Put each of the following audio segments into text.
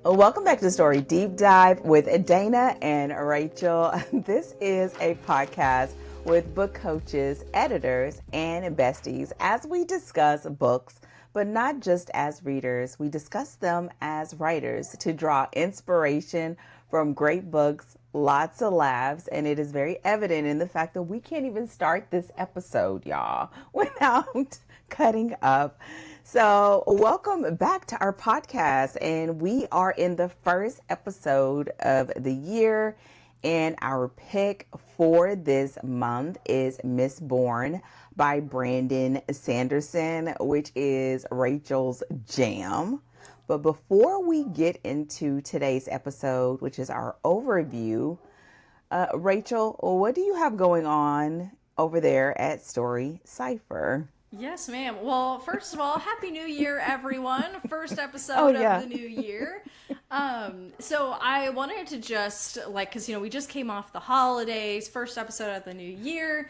Welcome back to Story Deep Dive with Dana and Rachel. This is a podcast with book coaches, editors, and besties as we discuss books, but not just as readers. We discuss them as writers to draw inspiration from great books, lots of laughs, and it is very evident in the fact that we can't even start this episode, y'all, without cutting up. So welcome back to our podcast, and we are in the first episode of the year, and our pick for this month is Mistborn by Brandon Sanderson, which is Rachel's jam. But before we get into today's episode, which is our overview, Rachel, what do you have going on over there at Story Cypher? Yes, ma'am. Well, first of all, Happy New Year, everyone. First episode of the new year. So I wanted to just, because, we just came off the holidays, first episode of the new year.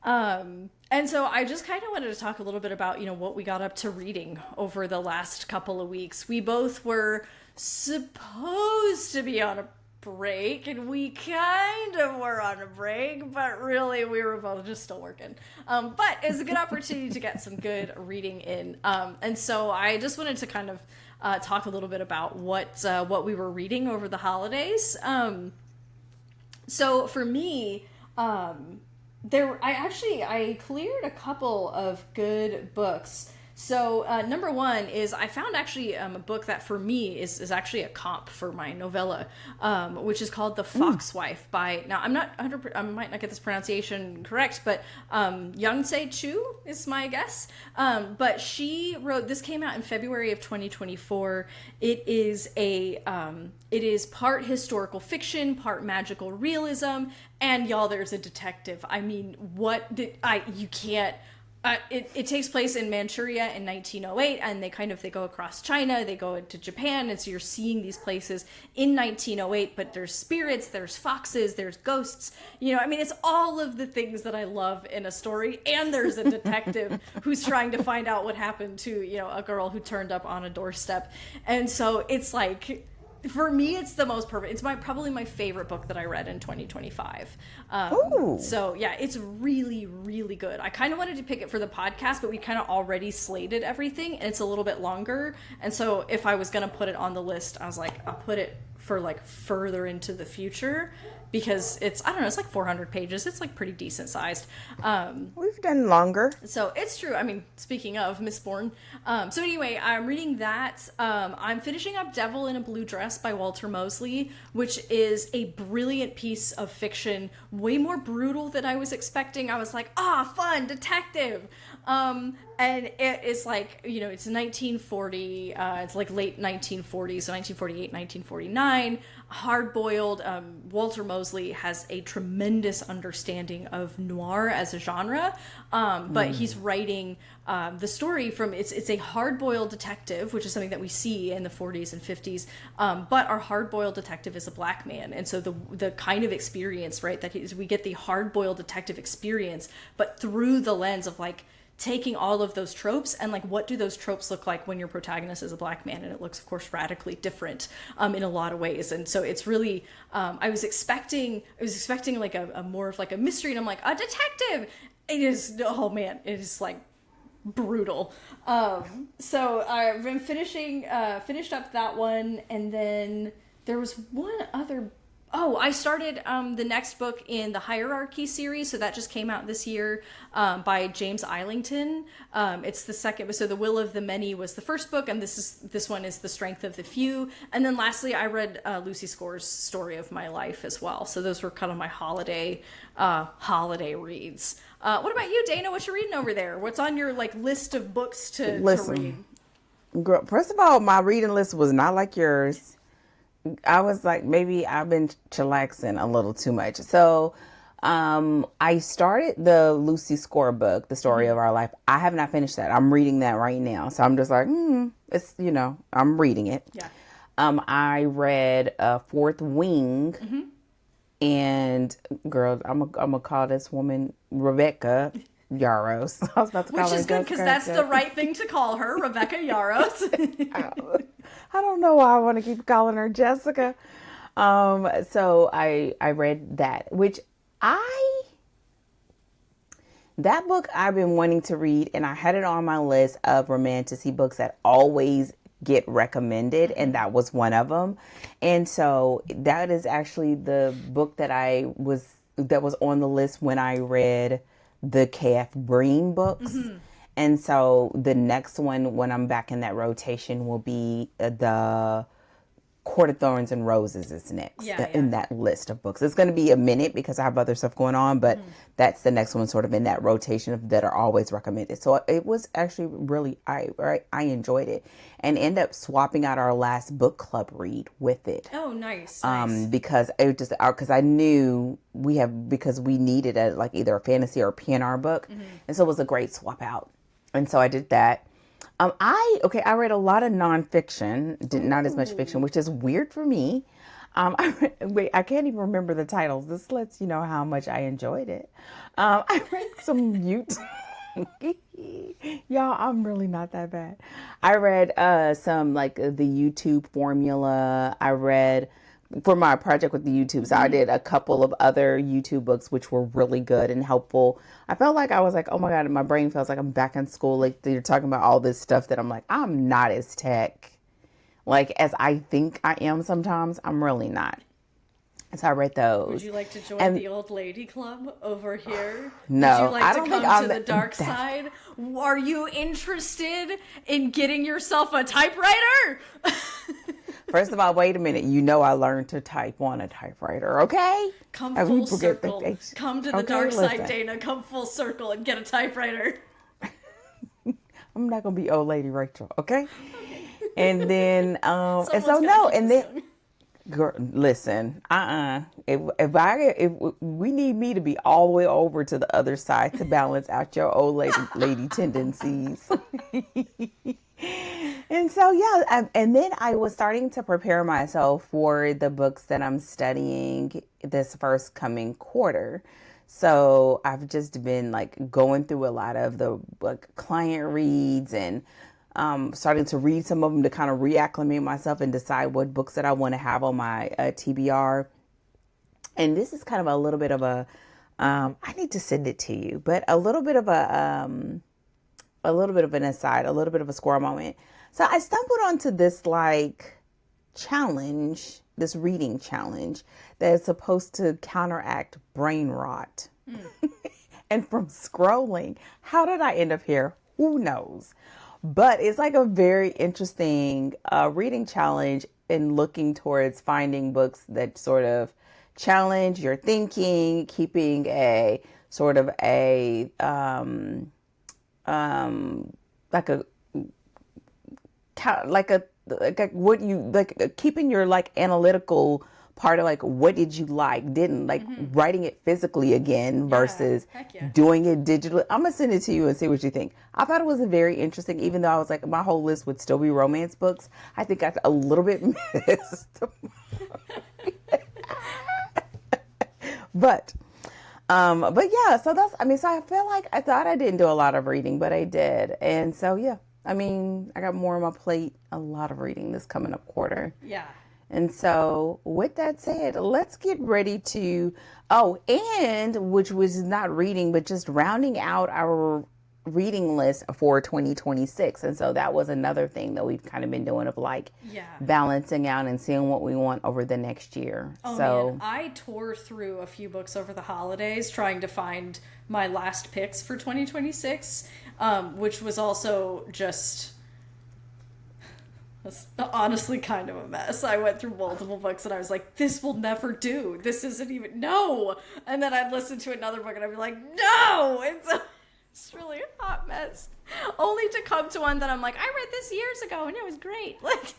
And so I just kind of wanted to talk a little bit about, what we got up to reading over the last couple of weeks. We both were supposed to be on a break, and we kind of were on a break, but really we were both just still working. But it's a good opportunity to get some good reading in. And so I just wanted to kind of talk a little bit about what we were reading over the holidays. So for me, I cleared a couple of good books. So number one is I found actually a book that for me is actually a comp for my novella, which is called The Foxwife by, now I'm not 100%, I might not get this pronunciation correct, but Youngse Chu is my guess. But she wrote, this came out in February of 2024. It is part historical fiction, part magical realism, and y'all, there's a detective. I mean, it takes place in Manchuria in 1908, and they go across China, they go into Japan, and so you're seeing these places in 1908, but there's spirits, there's foxes, there's ghosts, it's all of the things that I love in a story, and there's a detective who's trying to find out what happened to, a girl who turned up on a doorstep, and so it's like, for me, it's the most perfect. It's probably my favorite book that I read in 2025. So yeah, it's really, really good. I kind of wanted to pick it for the podcast, but we kind of already slated everything, and it's a little bit longer. And so if I was going to put it on the list, I was like, I'll put it for further into the future, because it's 400 pages. It's pretty decent sized. We've done longer. So it's true. I mean, speaking of Mistborn. So anyway, I'm reading that. I'm finishing up Devil in a Blue Dress by Walter Mosley, which is a brilliant piece of fiction, way more brutal than I was expecting. I was like, fun, detective. And it is it's 1940, it's late 1940s, so 1948, 1949, hard-boiled. Walter Mosley has a tremendous understanding of noir as a genre, but he's writing the story from, it's a hard-boiled detective, which is something that we see in the 40s and 50s, but our hard-boiled detective is a black man, and so the kind of experience, right, that we get the hard-boiled detective experience, but through the lens of taking all of those tropes and what do those tropes look like when your protagonist is a black man, and it looks of course radically different in a lot of ways. And so it's really I was expecting a more of a mystery, and I'm like, a detective. It is, oh man, it is brutal. So I've been finished up that one, and then there was one other. I started the next book in the Hierarchy series, so that just came out this year by James Islington. It's the second, so The Will of the Many was the first book, and this one is The Strength of the Few. And then lastly, I read Lucy Score's Story of My Life as well. So those were kind of my holiday reads. What about you, Dana? What you reading over there? What's on your list of books to read? Girl, first of all, my reading list was not like yours. I was maybe I've been chillaxing a little too much. So I started the Lucy Score book, The Story of Our Life. I have not finished that. I'm reading that right now. So I'm just it's, I'm reading it. Yeah. I read Fourth Wing, and girl, I'm gonna call this woman Rebecca Yarros. I was about to call her, which is good, because that's the right thing to call her, Rebecca Yarros. I don't know why I want to keep calling her Jessica. So I read that, which that book I've been wanting to read, and I had it on my list of romanticy books that always get recommended, and that was one of them. And so that is actually the book that was on the list when I read the KF Bream books. And so the next one, when I'm back in that rotation, will be the Court of Thorns and Roses is next in that list of books. It's going to be a minute because I have other stuff going on, but that's the next one sort of in that rotation that are always recommended. So it was actually really, I enjoyed it and end up swapping out our last book club read with it. Oh, nice. Because I knew because we needed like either a fantasy or a PNR book. And so it was a great swap out. And so I did that. I read a lot of nonfiction, not as much fiction, which is weird for me. I can't even remember the titles. This lets you know how much I enjoyed it. I read some y'all, I'm really not that bad. I read some like the YouTube formula. I read for my project with the YouTube. So I did a couple of other YouTube books, which were really good and helpful. I felt like I was like, oh my God, my brain feels like I'm back in school. Like you're talking about all this stuff that I'm like, I'm not as tech like as I think I am sometimes. I'm really not. So I read those. Would you like to join the old lady club over here? No, would you like I to don't come think to the dark side? Are you interested in getting yourself a typewriter? First of all, wait a minute. You know I learned to type on a typewriter, okay? Come full circle. Come to the dark side, Dana. Come full circle and get a typewriter. I'm not going to be old lady Rachel, okay? And then, and so no, and then, girl, listen, if we need me to be all the way over to the other side to balance out your old lady tendencies. And so, and then I was starting to prepare myself for the books that I'm studying this first coming quarter. So I've just been like going through a lot of the client reads and starting to read some of them to kind of reacclimate myself and decide what books that I want to have on my TBR. And this is kind of a little bit of a, I need to send it to you, but a little bit of an aside, a little bit of a squirrel moment. So I stumbled onto this challenge, this reading challenge that is supposed to counteract brain rot. And from scrolling, how did I end up here? Who knows? But it's like a very interesting reading challenge in looking towards finding books that sort of challenge your thinking, keeping a sort of a keeping your like analytical part of like what did you like, didn't like, writing it physically again versus doing it digitally. I'm gonna send it to you and see what you think. I thought it was a very interesting, even though I was like my whole list would still be romance books. I think I a little bit missed. But yeah, so so I feel like I thought I didn't do a lot of reading, but I did. And so, yeah, I got more on my plate, a lot of reading this coming up quarter. And so with that said, let's get ready to, and which was not reading, but just rounding out our reading list for 2026. And so that was another thing that we've kind of been doing of balancing out and seeing what we want over the next year. Man, I tore through a few books over the holidays trying to find my last picks for 2026, which was also just honestly kind of a mess. I went through multiple books and I was like, this will never do. This isn't even, no. And then I'd listen to another book and I'd be like, no. And so it's really a hot mess. Only to come to one that I'm like, I read this years ago and it was great. Like,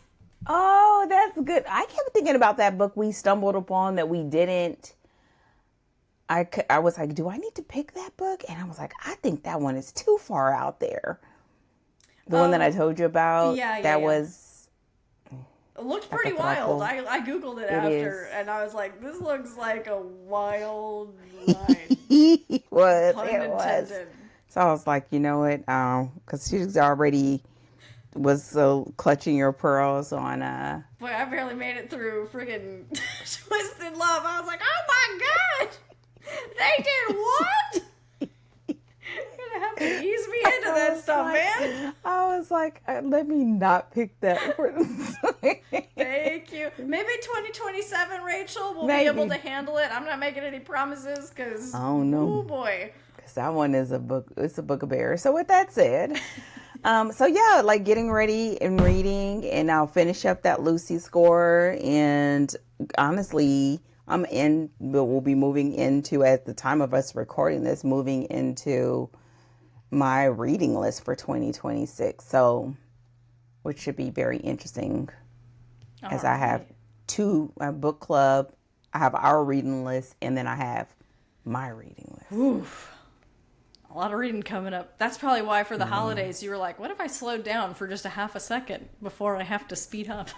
oh, that's good. I kept thinking about that book we stumbled upon that we didn't. I was like, do I need to pick that book? And I was like, I think that one is too far out there. The one that I told you about. Was. It looked pretty wild. I Googled it after, and I was like, this looks like a wild ride. It was. So I was like, you know what? Because she's already was so clutching your pearls on Boy, I barely made it through friggin' Twisted Love. I was like, oh my god! They did what? You're gonna have to ease me into that stuff, man. I was like, let me not pick that. Thank you. Maybe 2027, Rachel, will be able to handle it. I'm not making any promises because, oh boy. Because that one is a book. It's a book of bears. So with that said, so yeah, like getting ready and reading, and I'll finish up that Lucy score. And honestly, we'll be moving into, at the time of us recording this, moving into my reading list for 2026. So, which should be very interesting, as I have a book club, I have our reading list, and then I have my reading list. Oof. A lot of reading coming up. That's probably why for the holidays you were like, what if I slowed down for just a half a second before I have to speed up?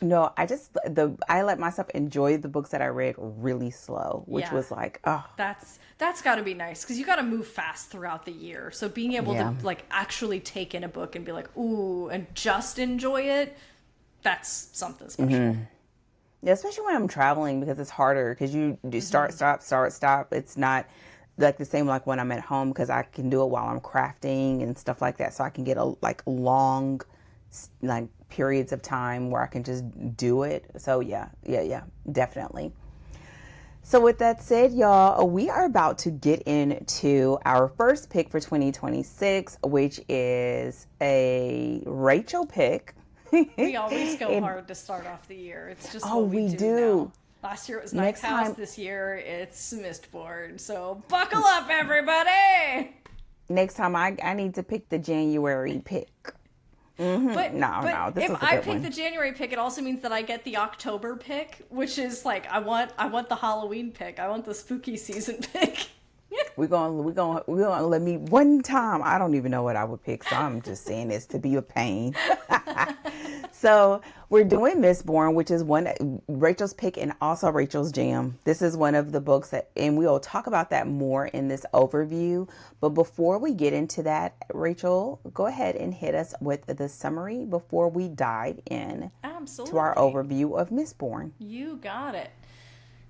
No, I let myself enjoy the books that I read really slow, which was like, oh. That's got to be nice, because you got to move fast throughout the year. So being able to like actually take in a book and be like, ooh, and just enjoy it, that's something special. Mm-hmm. Yeah, especially when I'm traveling, because it's harder, because you do start, stop. It's not like the same like when I'm at home, because I can do it while I'm crafting and stuff like that. So I can get long like periods of time where I can just do it. So yeah, definitely. So with that said, y'all, we are about to get into our first pick for 2026, which is a Rachel pick. We always go hard to start off the year. It's just what we do. Now. Last year it was Night House. This year it's Mistborn. So buckle up, everybody. Next time I need to pick the January pick. Mm-hmm. But this if I pick the January pick, it also means that I get the October pick, which is like I want the Halloween pick. I want the spooky season pick. We're gonna let me one time. I don't even know what I would pick, so I'm just saying this to be a pain. So we're doing Mistborn, which is Rachel's pick and also Rachel's jam. This is one of the books and we will talk about that more in this overview. But before we get into that, Rachel, go ahead and hit us with the summary before we dive in to our overview of Mistborn. You got it.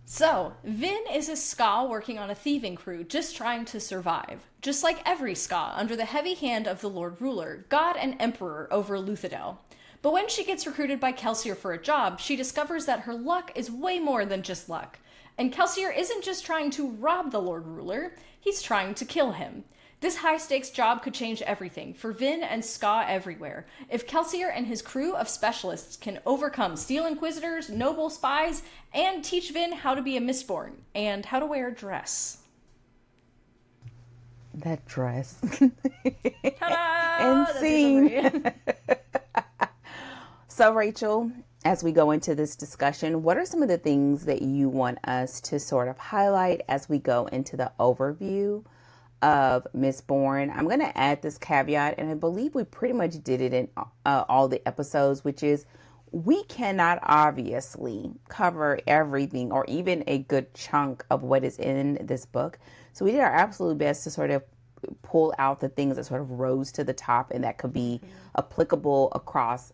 So, Vin is a Ska working on a thieving crew, just trying to survive. Just like every Ska, under the heavy hand of the Lord Ruler, God and Emperor over Luthadel. But when she gets recruited by Kelsier for a job, she discovers that her luck is way more than just luck. And Kelsier isn't just trying to rob the Lord Ruler, he's trying to kill him. This high-stakes job could change everything for Vin and Ska everywhere. If Kelsier and his crew of specialists can overcome Steel Inquisitors, noble spies, and teach Vin how to be a Mistborn and how to wear a dress. That dress. Ta-da! And scene. So, Rachel, as we go into this discussion, what are some of the things that you want us to sort of highlight as we go into the overview of Mistborn? I'm going to add this caveat, and I believe we pretty much did it in all the episodes, which is we cannot obviously cover everything or even a good chunk of what is in this book. So we did our absolute best to sort of pull out the things that sort of rose to the top and that could be applicable across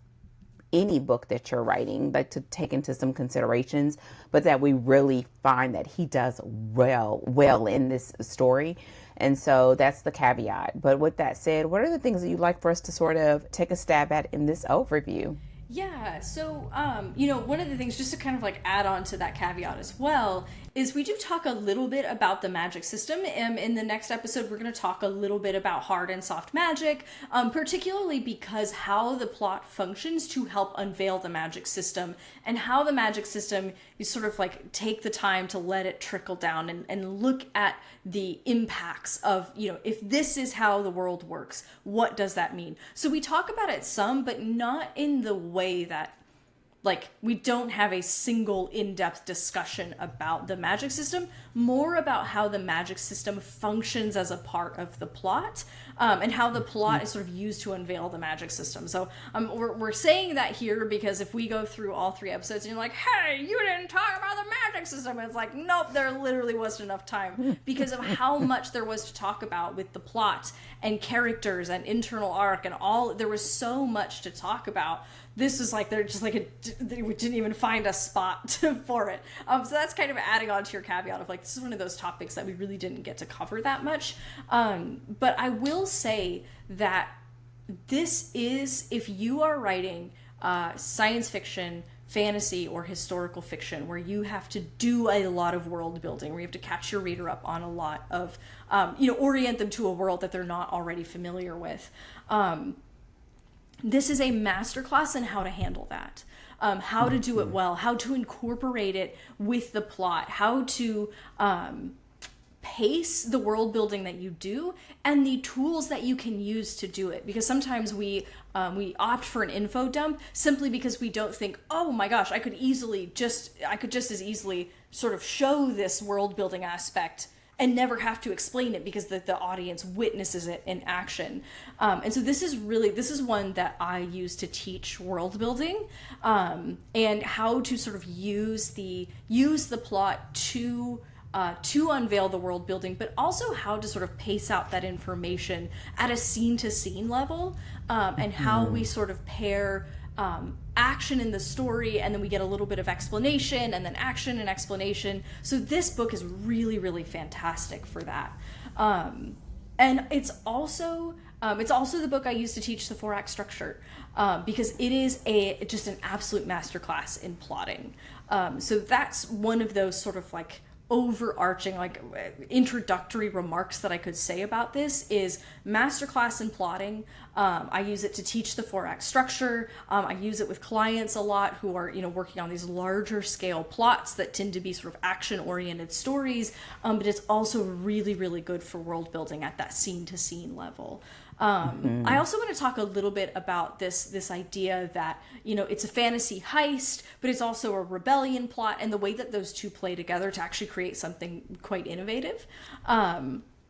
any book that you're writing, like to take into some considerations, but that we really find that he does well in this story. And so that's the caveat. But with that said, what are the things that you'd like for us to sort of take a stab at in this overview? Yeah, so, one of the things, just to kind of like add on to that caveat as well, is we do talk a little bit about the magic system. In the next episode, we're going to talk a little bit about hard and soft magic, particularly because how the plot functions to help unveil the magic system, and how the magic system, you sort of like take the time to let it trickle down and look at the impacts of, if this is how the world works, what does that mean? So we talk about it some, but not in the way that, like, we don't have a single in-depth discussion about the magic system, more about how the magic system functions as a part of the plot. and how the plot is sort of used to unveil the magic system. So we're saying that here because if we go through all 3 episodes and you're like, hey, you didn't talk about the magic system, it's like, nope, there literally wasn't enough time because of how much there was to talk about with the plot and characters and internal arc and all. There was so much to talk about. This was like, they're just like, we didn't even find a spot for it. So that's kind of adding on to your caveat of like, this is one of those topics that we really didn't get to cover that much. But I will say that this is, if you are writing science fiction, fantasy, or historical fiction, where you have to do a lot of world building, where you have to catch your reader up on a lot of, orient them to a world that they're not already familiar with. This is a masterclass in how to handle that, how to do it well, how to incorporate it with the plot, how to pace the world building that you do, and the tools that you can use to do it. Because sometimes we opt for an info dump simply because we don't think, oh my gosh, I could just as easily sort of show this world building aspect and never have to explain it because the audience witnesses it in action. And so this is one that I use to teach world building, and how to sort of use the plot to unveil the world building, but also how to sort of pace out that information at a scene to scene level, and how we sort of pair action in the story, and then we get a little bit of explanation, and then action and explanation. So this book is really, really fantastic for that. And it's also the book I use to teach the 4-act structure, because it is just an absolute masterclass in plotting. So that's one of those sort of like overarching like introductory remarks that I could say about this is masterclass in plotting. I use it to teach the 4-act structure. I use it with clients a lot who are, working on these larger scale plots that tend to be sort of action oriented stories. But it's also really, really good for world building at that scene to scene level. I also want to talk a little bit about this idea that, it's a fantasy heist, but it's also a rebellion plot, and the way that those two play together to actually create something quite innovative.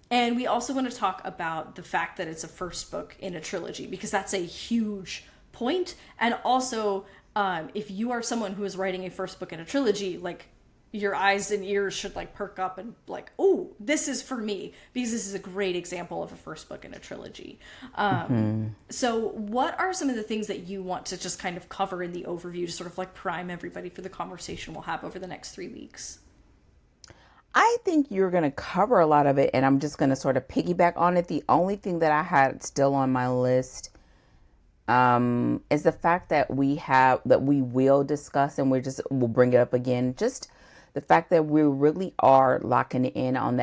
And we also want to talk about the fact that it's a first book in a trilogy, because that's a huge point. And also, if you are someone who is writing a first book in a trilogy, like, your eyes and ears should like perk up and like, oh, this is for me, because this is a great example of a first book in a trilogy. So what are some of the things that you want to just kind of cover in the overview to sort of like prime everybody for the conversation we'll have over the next 3 weeks? I think you're going to cover a lot of it, and I'm just going to sort of piggyback on it. The only thing that I had still on my list is the fact that we will discuss, and we'll bring it up again, just the fact that we really are locking in on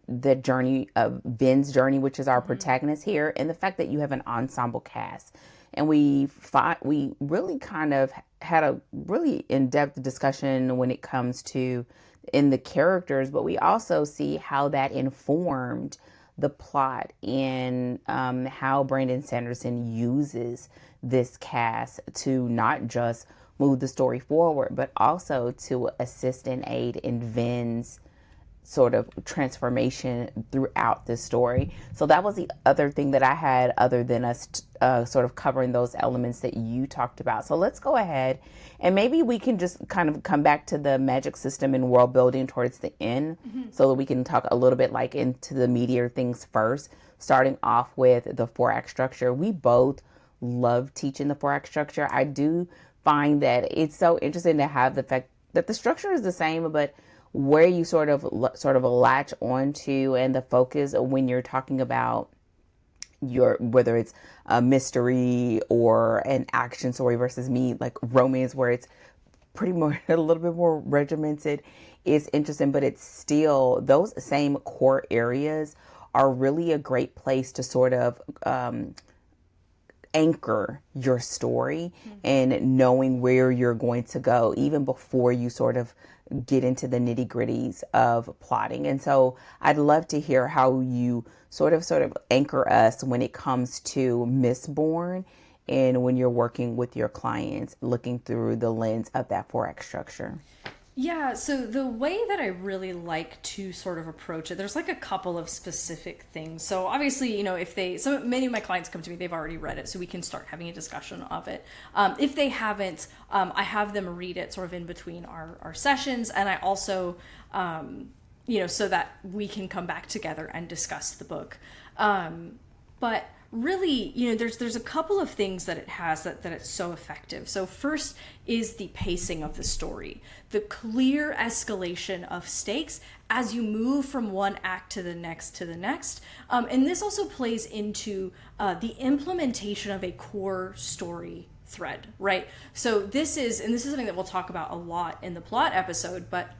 the journey of Ben's journey, which is our protagonist here, and the fact that you have an ensemble cast. And we really kind of had a really in-depth discussion when it comes to in the characters, but we also see how that informed the plot and how Brandon Sanderson uses this cast to not just move the story forward, but also to assist and aid in Vin's sort of transformation throughout the story. So that was the other thing that I had, other than us sort of covering those elements that you talked about. So let's go ahead and maybe we can just kind of come back to the magic system and world building towards the end, so that we can talk a little bit like into the meatier things first, starting off with the 4-act structure. We both love teaching the 4-act structure. I do find that it's so interesting to have the fact that the structure is the same, but where you sort of latch onto and the focus when you're talking about whether it's a mystery or an action story versus like romance, where it's pretty more a little bit more regimented, is interesting. But it's still, those same core areas are really a great place to sort of anchor your story and knowing where you're going to go even before you sort of get into the nitty gritties of plotting. And so I'd love to hear how you sort of anchor us when it comes to Mistborn and when you're working with your clients, looking through the lens of that 4-act structure. Yeah, so the way that I really like to sort of approach it, there's like a couple of specific things. So obviously, if many of my clients come to me, they've already read it, so we can start having a discussion of it. If they haven't, I have them read it sort of in between our sessions, and I also, so that we can come back together and discuss the book. But really, there's a couple of things that it has that it's so effective. So first is the pacing of the story, the clear escalation of stakes as you move from one act to the next and this also plays into the implementation of a core story thread, right? So this is something that we'll talk about a lot in the plot episode, but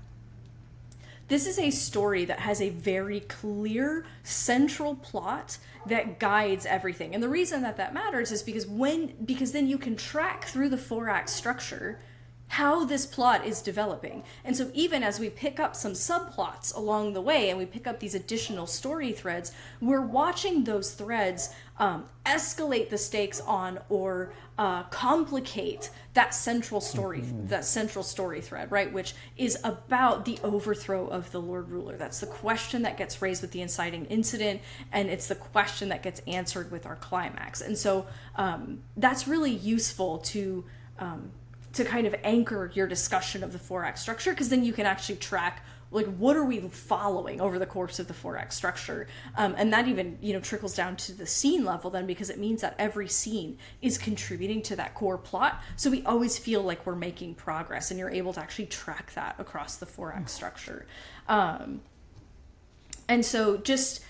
this is a story that has a very clear central plot that guides everything. And the reason that matters is because then you can track through the 4-act structure how this plot is developing. And so even as we pick up some subplots along the way and we pick up these additional story threads, we're watching those threads escalate the stakes on or complicate that central story, thread, right? Which is about the overthrow of the Lord Ruler. That's the question that gets raised with the inciting incident, and it's the question that gets answered with our climax. And so that's really useful to kind of anchor your discussion of the 4-act structure, because then you can actually track, like, what are we following over the course of the 4-act structure? And that even, trickles down to the scene level then, because it means that every scene is contributing to that core plot. So we always feel like we're making progress, and you're able to actually track that across the 4-act structure. And so just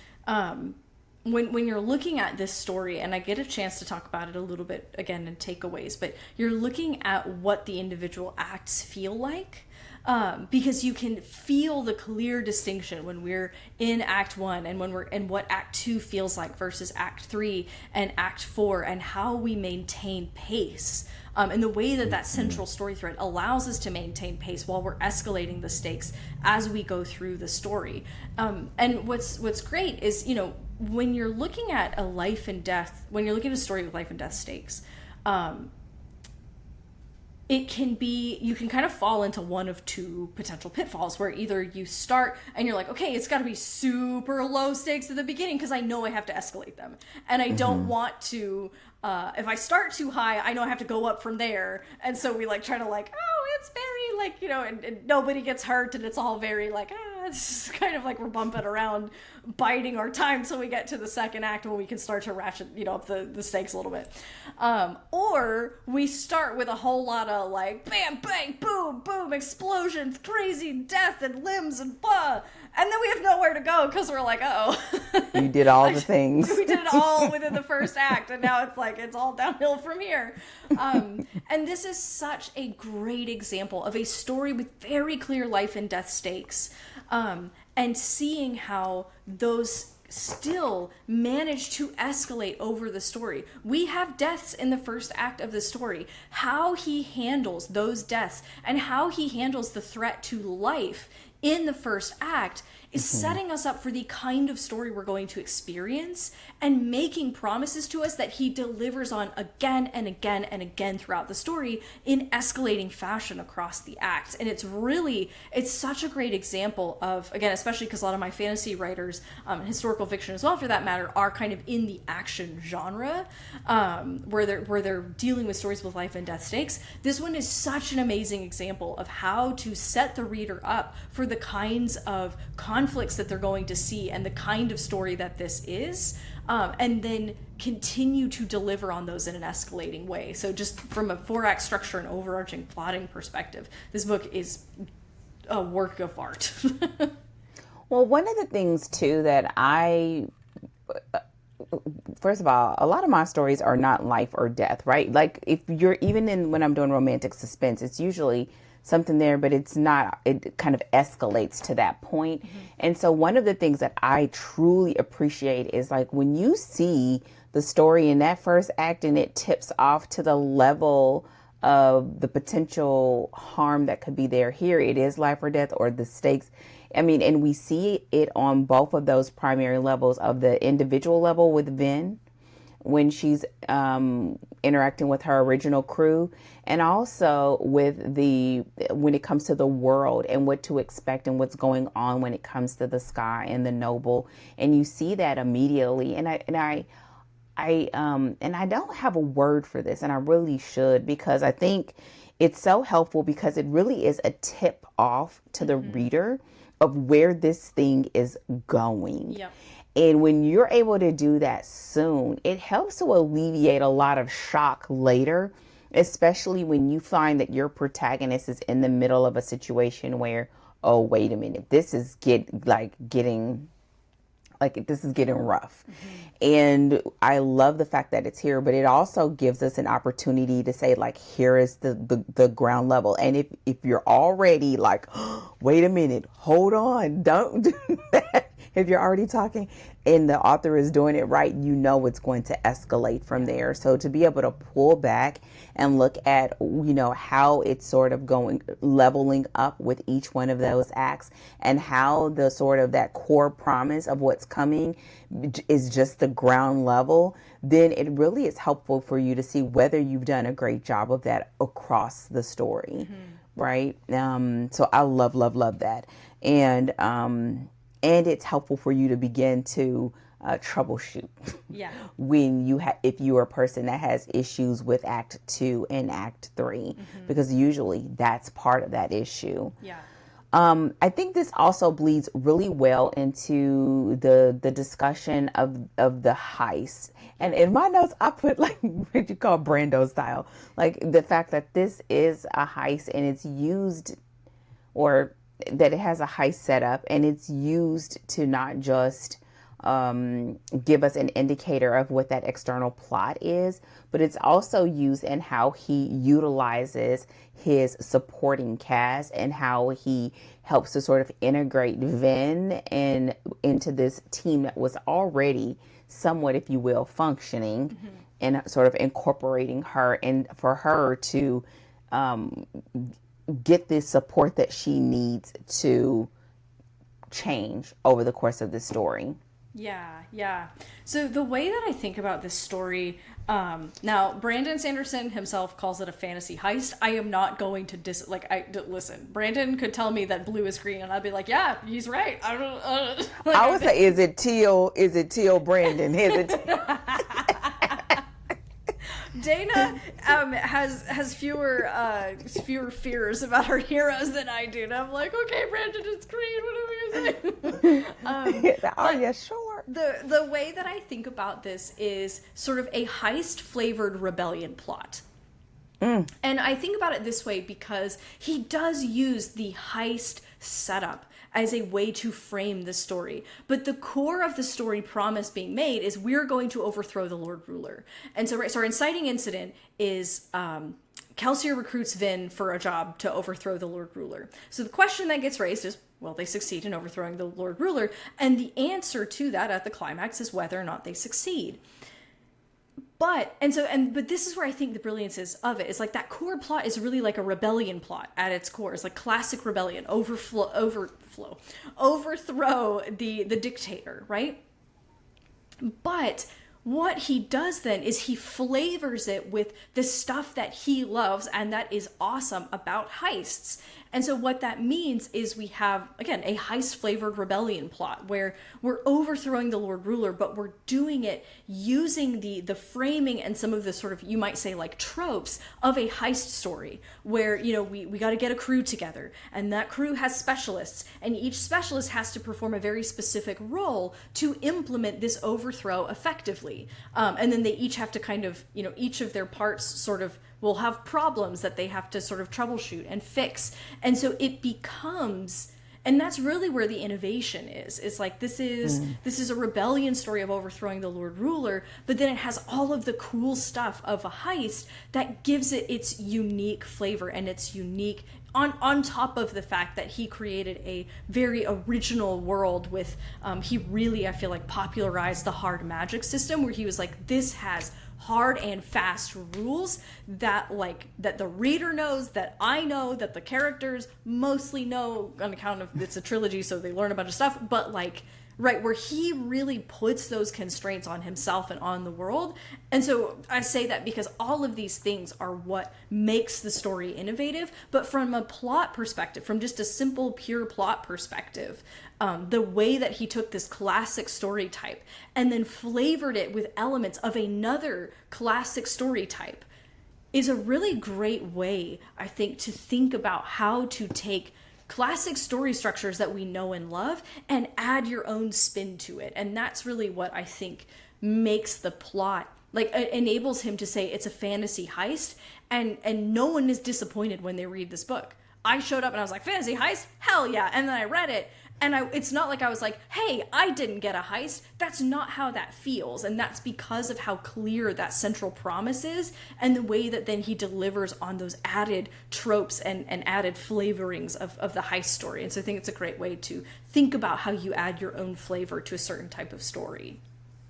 when you're looking at this story, and I get a chance to talk about it a little bit again in takeaways, but you're looking at what the individual acts feel like, because you can feel the clear distinction when we're in Act 1 and when we're in what Act 2 feels like versus Act 3 and Act 4, and how we maintain pace. And the way that central story thread allows us to maintain pace while we're escalating the stakes as we go through the story. And what's great is, when you're looking at when you're looking at a story with life and death stakes, you can kind of fall into one of two potential pitfalls, where either you start and you're like, okay, it's got to be super low stakes at the beginning because I know I have to escalate them. And I don't want to, if I start too high, I know I have to go up from there. And so we try to it's very and nobody gets hurt, and it's all very it's kind of like we're bumping around, biding our time till we get to the second act when we can start to ratchet, up the stakes a little bit. Or we start with a whole lot of bam, bang, boom, boom, explosions, crazy death and limbs and blah. And then we have nowhere to go because we're like, you did all the things. We did it all within the first act, and now it's all downhill from here. And this is such a great example of a story with very clear life and death stakes, and seeing how those still manage to escalate over the story. We have deaths in the first act of the story. How he handles those deaths and how he handles the threat to life in the first act is setting us up for the kind of story we're going to experience, and making promises to us that he delivers on again and again and again throughout the story in escalating fashion across the acts. And it's such a great example of, again, especially because a lot of my fantasy writers, historical fiction as well for that matter, are kind of in the action genre, where they're dealing with stories with life and death stakes. This one is such an amazing example of how to set the reader up for the kinds of conflicts that they're going to see and the kind of story that this is, and then continue to deliver on those in an escalating way. So just from a 4-act structure and overarching plotting perspective, this book is a work of art. Well, one of the things too that first of all, a lot of my stories are not life or death, right? Like if you're when I'm doing romantic suspense, it's usually something there, but it's not, it kind of escalates to that point. And so one of the things that I truly appreciate is when you see the story in that first act and it tips off to the level of the potential harm that could be there. Here it is life or death, or the stakes. And we see it on both of those primary levels, of the individual level with Vin, when she's interacting with her original crew, and also with when it comes to the world and what to expect and what's going on when it comes to the sky and the noble. And you see that immediately. And I don't have a word for this, and I really should, because I think it's so helpful, because it really is a tip off to the reader of where this thing is going. Yep. And when you're able to do that soon, it helps to alleviate a lot of shock later, especially when you find that your protagonist is in the middle of a situation where, oh, wait a minute, this is getting rough. And I love the fact that it's here, but it also gives us an opportunity to say, like, here is the ground level. And if you're already like, oh, wait a minute, hold on, don't do that. If you're already talking and the author is doing it right, you know it's going to escalate from there. So to be able to pull back and look at, how it's sort of leveling up with each one of those acts, and how the sort of that core promise of what's coming is just the ground level, then it really is helpful for you to see whether you've done a great job of that across the story. Right. So I love that. And it's helpful for you to begin to troubleshoot. Yeah. If you are a person that has issues with Act 2 and Act 3, because usually that's part of that issue. Yeah. I think this also bleeds really well into the discussion of the heist. And in my notes, I put like what you call Brando style, like the fact that this is a heist and it's used, or that it has a heist setup, and it's used to not just give us an indicator of what that external plot is, but it's also used in how he utilizes his supporting cast and how he helps to sort of integrate Vin into this team that was already somewhat, if you will, functioning, and sort of incorporating her, and for her to get the support that she needs to change over the course of the story. Yeah. So the way that I think about this story, now Brandon Sanderson himself calls it a fantasy heist. I am not going to listen. Brandon could tell me that blue is green, and I'd be like, yeah, he's right. I would say, is it teal? Is it teal, Brandon? Is it? Dana has fewer fears about her heroes than I do, and I'm like, okay, Brandon, it's green. Whatever you say. Oh yeah, sure. The way that I think about this is sort of a heist flavored rebellion plot. And I think about it this way because he does use the heist setup as a way to frame the story. But the core of the story promise being made is we're going to overthrow the Lord Ruler. And so our inciting incident is Kelsier recruits Vin for a job to overthrow the Lord Ruler. So the question that gets raised is, will they succeed in overthrowing the Lord Ruler? And the answer to that at the climax is whether or not they succeed. But this is where I think the brilliance is of it. Is like that core plot is really like a rebellion plot at its core. It's like classic rebellion, overthrow the dictator, right? But what he does then is he flavors it with the stuff that he loves and that is awesome about heists. And so what that means is we have, again, a heist-flavored rebellion plot where we're overthrowing the Lord Ruler, but we're doing it using the framing and some of the sort of, you might say, like tropes of a heist story where, we got to get a crew together, and that crew has specialists, and each specialist has to perform a very specific role to implement this overthrow effectively. And then they each have to kind of, each of their parts sort of will have problems that they have to sort of troubleshoot and fix. And so it becomes, and that's really where the innovation is. It's like, this is a rebellion story of overthrowing the Lord Ruler, but then it has all of the cool stuff of a heist that gives it its unique flavor and its unique, on top of the fact that he created a very original world with, he really, I feel like, popularized the hard magic system, where he was like, this has hard and fast rules that the reader knows, that I know, that the characters mostly know on account of it's a trilogy, so they learn a bunch of stuff, but like right? Where he really puts those constraints on himself and on the world. And so I say that because all of these things are what makes the story innovative. But from a plot perspective, from just a simple, pure plot perspective, the way that he took this classic story type and then flavored it with elements of another classic story type is a really great way, I think, to think about how to take classic story structures that we know and love and add your own spin to it. And that's really what I think makes the plot, like, enables him to say it's a fantasy heist, and no one is disappointed when they read this book. I showed up and I was like, fantasy heist? Hell yeah. And then I read it, and it's not like I was like, hey, I didn't get a heist. That's not how that feels. And that's because of how clear that central promise is and the way that then he delivers on those added tropes and added flavorings of the heist story. And so I think it's a great way to think about how you add your own flavor to a certain type of story.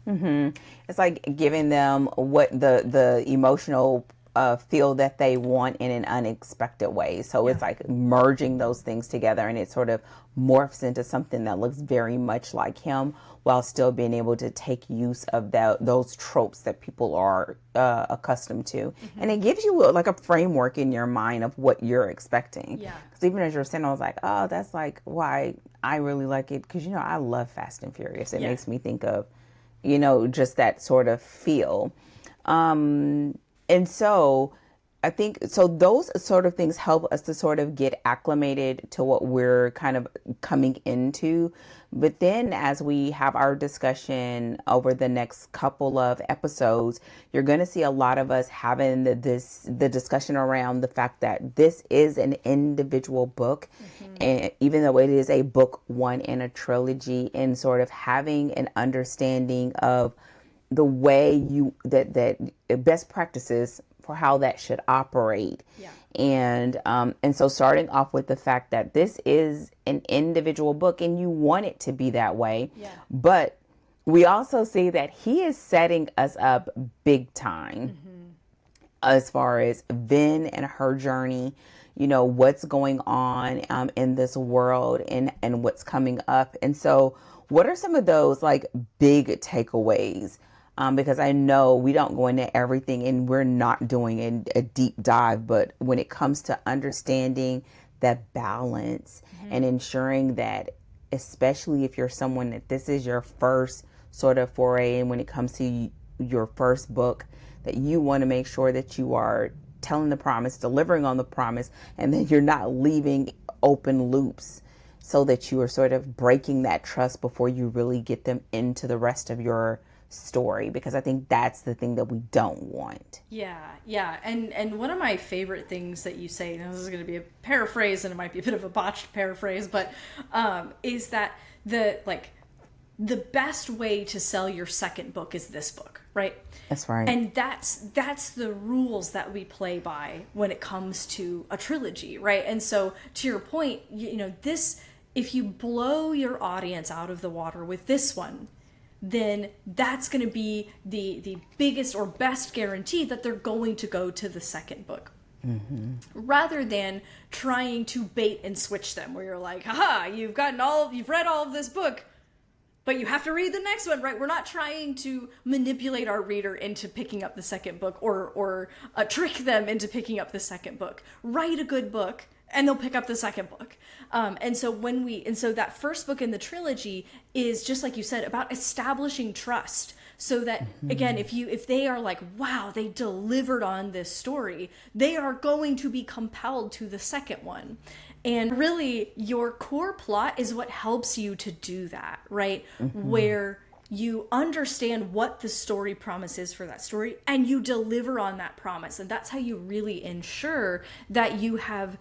Mm-hmm. It's like giving them what the emotional feel that they want in an unexpected way. So it's like merging those things together, and it sort of morphs into something that looks very much like him, while still being able to take use of those tropes that people are accustomed to. Mm-hmm. And it gives you like a framework in your mind of what you're expecting. Yeah. Because even as you're saying, I was like, oh, that's like why I really like it. Because, I love Fast and Furious. It makes me think of, just that sort of feel. And so I think, so those sort of things help us to sort of get acclimated to what we're kind of coming into. But then as we have our discussion over the next couple of episodes, you're going to see a lot of us having the discussion around the fact that this is an individual book. Mm-hmm. And even though it is a book one in a trilogy, and sort of having an understanding of the way that best practices for how that should operate. Yeah. And so starting off with the fact that this is an individual book and you want it to be that way. Yeah. But we also see that he is setting us up big time. Mm-hmm. As far as Vin and her journey, what's going on in this world and what's coming up. And so what are some of those like big takeaways? Because I know we don't go into everything, and we're not doing a deep dive, but when it comes to understanding that balance, mm-hmm. and ensuring that, especially if you're someone that this is your first sort of foray, and when it comes to your first book, that you want to make sure that you are telling the promise, delivering on the promise, and then you're not leaving open loops so that you are sort of breaking that trust before you really get them into the rest of your story, because I think that's the thing that we don't want. Yeah. And one of my favorite things that you say, and this is going to be a paraphrase and it might be a bit of a botched paraphrase, but is that the best way to sell your second book is this book, right? That's right. And that's the rules that we play by when it comes to a trilogy, right? And so to your point, this, if you blow your audience out of the water with this one, then that's going to be the biggest or best guarantee that they're going to go to the second book. Mm-hmm. Rather than trying to bait and switch them, where you're like, haha, you've read all of this book, but you have to read the next one, right? We're not trying to manipulate our reader into picking up the second book or trick them into picking up the second book. Write a good book, and they'll pick up the second book. And so that first book in the trilogy is, just like you said, about establishing trust. So that, mm-hmm. again, if they are like, wow, they delivered on this story, they are going to be compelled to the second one. And really, your core plot is what helps you to do that, right? Mm-hmm. Where you understand what the story promise is for that story, and you deliver on that promise. And that's how you really ensure that you have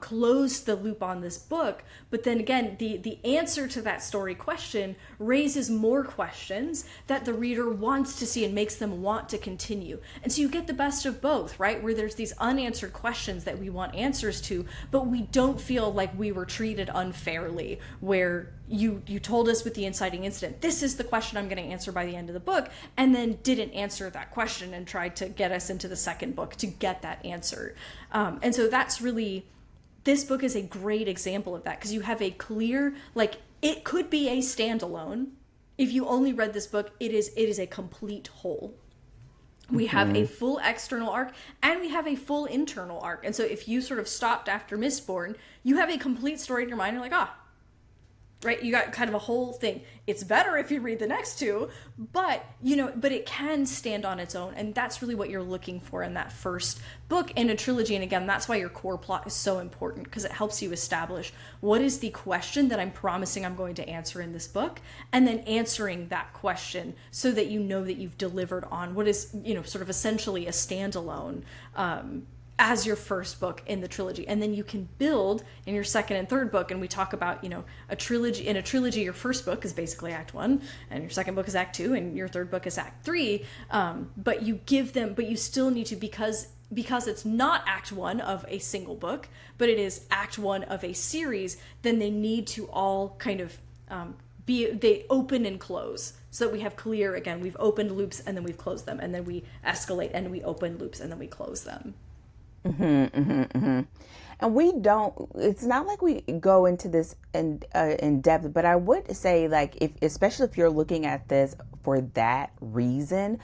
closed the loop on this book. But then again, the answer to that story question raises more questions that the reader wants to see and makes them want to continue. And so you get the best of both, right? Where there's these unanswered questions that we want answers to, but we don't feel like we were treated unfairly, where you told us with the inciting incident, this is the question I'm going to answer by the end of the book, and then didn't answer that question and tried to get us into the second book to get that answer. And so that's really, this book is a great example of that, because you have a clear, like, It could be a standalone. If you only read this book, it is a complete whole. We have a full external arc and we have a full internal arc. And so if you sort of stopped after Mistborn, you have a complete story in your mind. You're like, right? You got kind of a whole thing. It's better if you read the next two, but but it can stand on its own. And that's really what you're looking for in that first book in a trilogy. And again, that's why your core plot is so important, because it helps you establish what is the question that I'm promising I'm going to answer in this book, and then answering that question so that you know that you've delivered on what is, sort of essentially a standalone, as your first book in the trilogy. And then you can build in your second and third book. And we talk about, a trilogy. In a trilogy, your first book is basically Act 1, and your second book is Act 2, and your third book is Act 3. But you still need to, because it's not Act 1 of a single book, but it is Act 1 of a series, then they need to all kind of they open and close, so that we have clear, again, we've opened loops and then we've closed them, and then we escalate and we open loops and then we close them. And it's not like we go into this in depth, but I would say, like, especially if you're looking at this for that reason,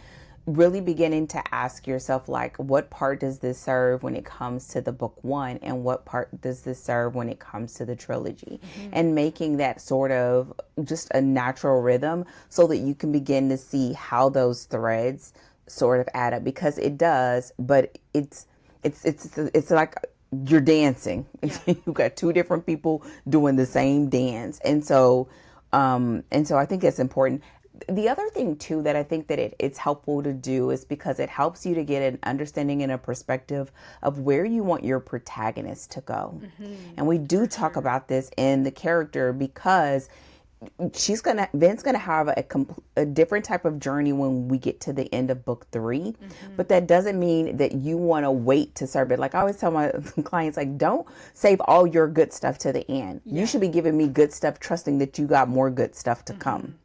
really beginning to ask yourself, like, what part does this serve when it comes to the book one, and what part does this serve when it comes to the trilogy, and making that sort of just a natural rhythm so that you can begin to see how those threads sort of add up, because it does, but it's like you're dancing. Yeah. You've got two different people doing the same dance. And so I think it's important. The other thing too, that I think that it's helpful to do, is because it helps you to get an understanding and a perspective of where you want your protagonist to go. And we do talk about this in the character, because Ben's gonna have a different type of journey when we get to the end of book 3, but that doesn't mean that you want to wait to serve it. Like I always tell my clients, like, don't save all your good stuff to the end. You should be giving me good stuff, trusting that you got more good stuff to come,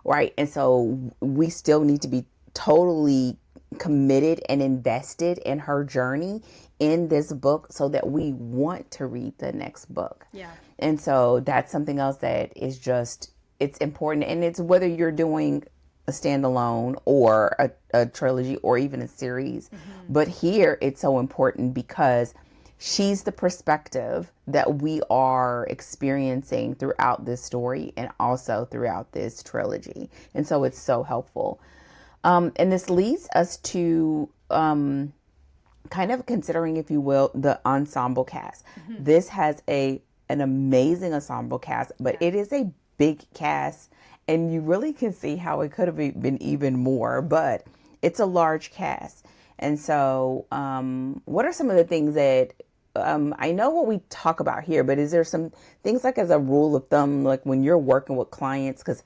right? And so we still need to be totally committed and invested in her journey in this book, so that we want to read the next book. Yeah. And so that's something else that is just, it's important. And it's whether you're doing a standalone or a trilogy or even a series. But here it's so important because she's the perspective that we are experiencing throughout this story and also throughout this trilogy. And so it's so helpful. And this leads us to kind of considering, if you will, the ensemble cast. This has an amazing ensemble cast, but it is a big cast, and you really can see how it could have been even more, but it's a large cast. And so what are some of the things that I know what we talk about here, but is there some things, like as a rule of thumb, like when you're working with clients, because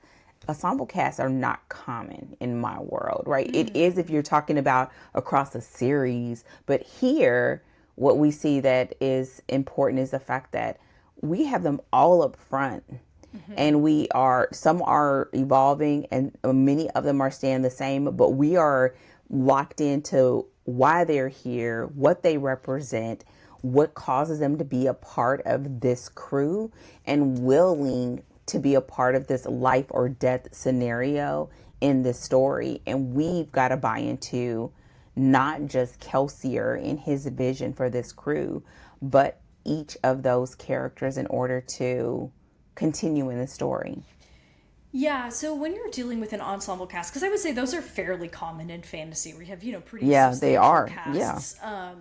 ensemble casts are not common in my world, right? It is if you're talking about across a series, but here what we see that is important is the fact that we have them all up front, and some are evolving and many of them are staying the same, but we are locked into why they're here, what they represent, what causes them to be a part of this crew, and willing to be a part of this life or death scenario in this story. And we've got to buy into not just Kelsier and his vision for this crew, but each of those characters in order to continue in the story. Yeah, so when you're dealing with an ensemble cast, because I would say those are fairly common in fantasy, where you have, pretty they are casts. Yeah.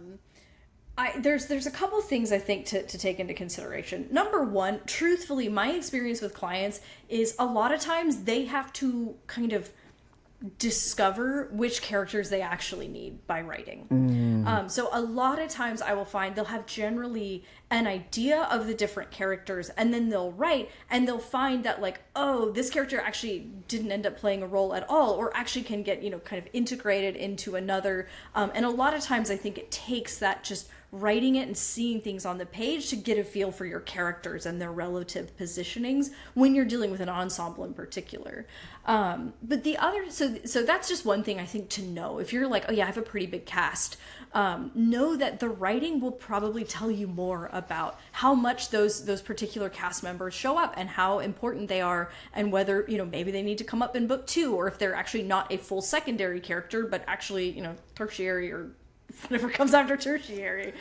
There's a couple things I think to take into consideration. Number one, truthfully, my experience with clients is a lot of times they have to kind of discover which characters they actually need by writing. So a lot of times I will find they'll have generally an idea of the different characters, and then they'll write and they'll find that, like, oh, this character actually didn't end up playing a role at all, or actually can get, kind of integrated into another. And a lot of times I think it takes that just writing it and seeing things on the page to get a feel for your characters and their relative positionings when you're dealing with an ensemble in particular. But the other, so that's just one thing I think to know. If you're like, oh yeah, I have a pretty big cast, know that the writing will probably tell you more about how much those particular cast members show up and how important they are, and whether, you know, maybe they need to come up in book 2, or if they're actually not a full secondary character, but actually, you know, tertiary or whatever comes after tertiary.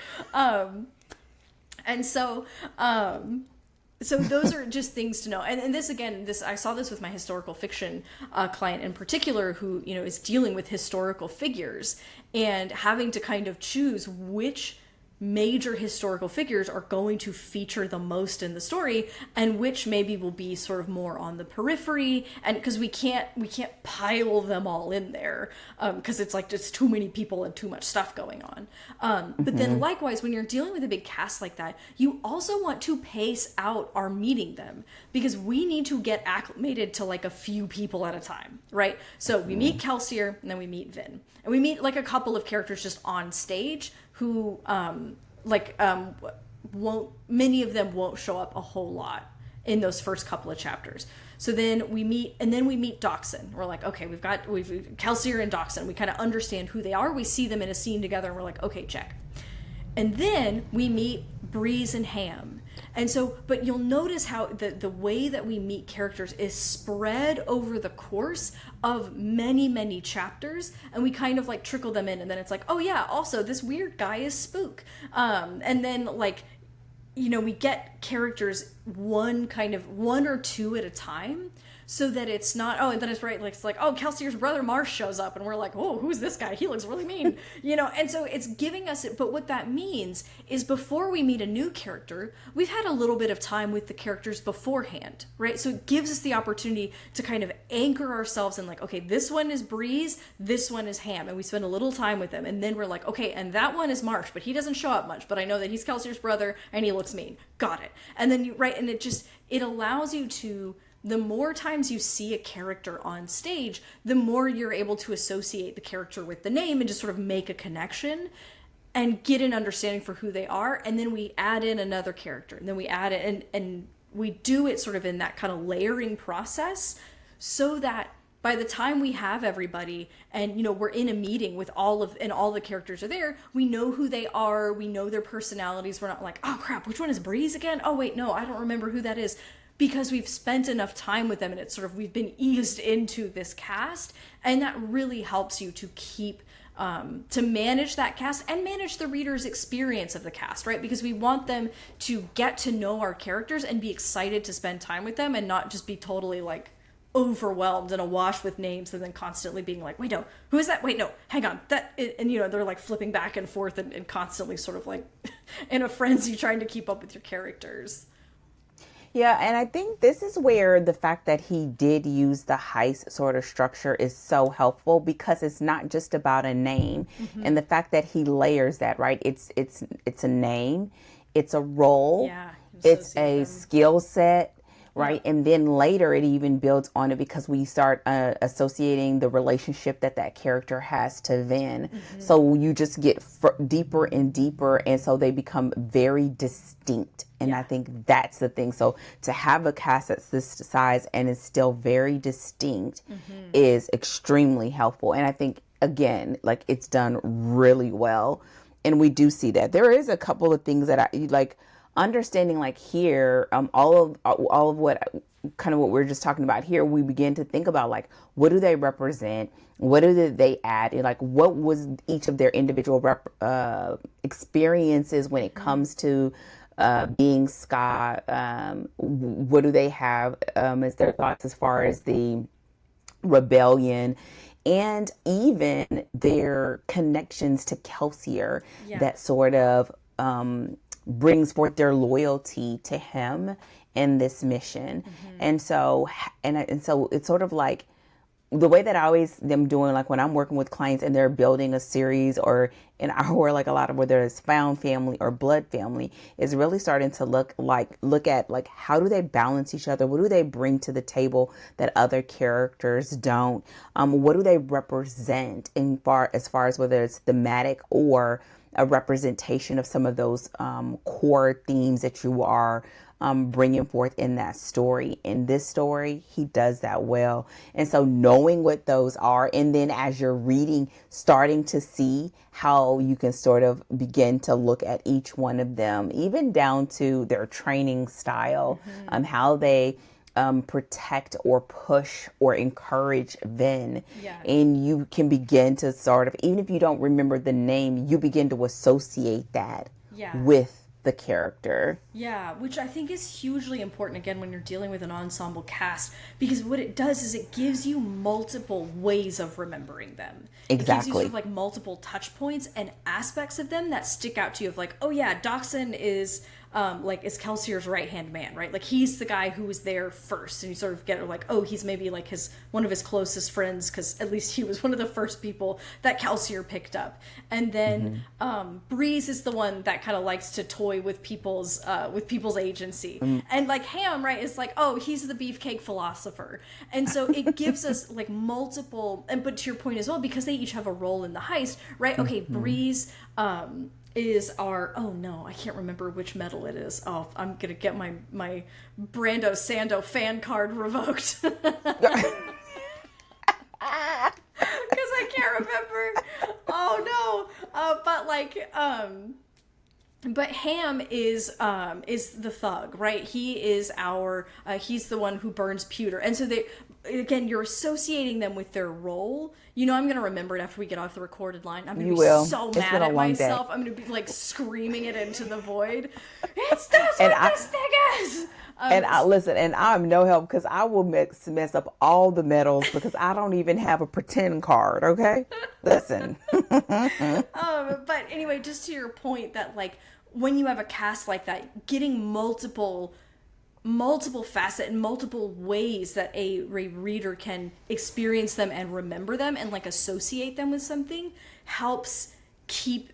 And so, so those are just things to know. And this, again, I saw this with my historical fiction client in particular, who, you know, is dealing with historical figures and having to kind of choose which major historical figures are going to feature the most in the story, and which maybe will be sort of more on the periphery. And because we can't pile them all in there, because it's like just too many people and too much stuff going on. But then likewise, when you're dealing with a big cast like that, you also want to pace out our meeting them, because we need to get acclimated to like a few people at a time, right? So we meet Kelsier, and then we meet Vin, and we meet like a couple of characters just on stage who many of them won't show up a whole lot in those first couple of chapters. So then we meet Doxson. We're like, okay, we've Kelsier and Doxson. We kind of understand who they are. We see them in a scene together, and we're like, okay, check. And then we meet Breeze and Ham. And so, but you'll notice how the way that we meet characters is spread over the course of many, many chapters, and we kind of like trickle them in, and then it's like, oh yeah, also this weird guy is Spook. And then, like, you know, we get characters one or two at a time, so that it's not, oh, and then it's right, like, it's like, oh, Kelsier's brother Marsh shows up, and we're like, oh, who's this guy? He looks really mean, you know? And so it's giving us it, but what that means is before we meet a new character, we've had a little bit of time with the characters beforehand, right? So it gives us the opportunity to kind of anchor ourselves in like, okay, this one is Breeze, this one is Ham, and we spend a little time with them, and then we're like, okay, and that one is Marsh, but he doesn't show up much, but I know that he's Kelsier's brother, and he looks mean. Got it. And then you, right, and it allows you to, the more times you see a character on stage, the more you're able to associate the character with the name and just sort of make a connection and get an understanding for who they are. And then we add in another character, and then we add it, and we do it sort of in that kind of layering process, so that by the time we have everybody and, you know, we're in a meeting with all the characters are there, we know who they are, we know their personalities. We're not like, oh crap, which one is Breeze again? Oh wait, no, I don't remember who that is. Because we've spent enough time with them, and it's sort of, we've been eased into this cast, and that really helps you to keep, to manage that cast and manage the reader's experience of the cast, right? Because we want them to get to know our characters and be excited to spend time with them, and not just be totally like overwhelmed and awash with names, and then constantly being like, wait, no, who is that? Wait, no, hang on, that, and you know, they're like flipping back and forth and constantly sort of like in a frenzy trying to keep up with your characters. Yeah, and I think this is where the fact that he did use the heist sort of structure is so helpful, because it's not just about a name, and the fact that he layers that, right? It's a name, it's a role, it's a skill set, right? Yeah. And then later it even builds on it, because we start associating the relationship that character has to Vin. So you just get deeper and deeper, and so they become very distinct. And I think that's the thing. So to have a cast that's this size and is still very distinct is extremely helpful. And I think, again, like, it's done really well. And we do see that. There is a couple of things that I like understanding, like here, all of what kind of what we're just talking about here, we begin to think about, like, what do they represent? What do they add? And like, what was each of their individual experiences when it comes to being ska? What do they have as their thoughts as far as the rebellion, and even their connections to Kelsier, that sort of brings forth their loyalty to him in this mission. And so it's sort of like the way that I always am doing, like when I'm working with clients and they're building a series, or in our, like a lot of, whether it's found family or blood family, is really starting to look at like, how do they balance each other? What do they bring to the table that other characters don't? What do they represent as far as whether it's thematic or a representation of some of those core themes that you are bringing forth in that story. In this story, he does that well. And so knowing what those are, and then as you're reading, starting to see how you can sort of begin to look at each one of them, even down to their training style, how they protect or push or encourage Vin. Yeah. And you can begin to sort of, even if you don't remember the name, you begin to associate that with the character. Yeah, which I think is hugely important, again, when you're dealing with an ensemble cast, because what it does is it gives you multiple ways of remembering them. Exactly. It gives you sort of like multiple touch points and aspects of them that stick out to you of like, oh yeah, Dachshund is is Kelsier's right-hand man, right? Like he's the guy who was there first, and you sort of get like, oh, he's maybe like one of his closest friends, because at least he was one of the first people that Kelsier picked up. And then Breeze is the one that kind of likes to toy with people's agency, and like Ham, right, is like, oh, he's the beefcake philosopher. And so it gives us like multiple, but to your point as well, because they each have a role in the heist, right? Okay, Breeze is our, oh no, I can't remember which medal it is. Oh, I'm gonna get my Brando Sando fan card revoked. Because I can't remember. Oh no. But Ham is the thug, right? He is he's the one who burns pewter. And so you're associating them with their role. You know, I'm going to remember it after we get off the recorded line. I'm going to be so mad at myself. I'm going to be like screaming it into the void. It's this what this thing is. Listen, and I'm no help because I will mess up all the medals because I don't even have a pretend card. Okay, listen. But anyway, just to your point that like when you have a cast like that, getting multiple facet and multiple ways that a reader can experience them and remember them and like associate them with something helps keep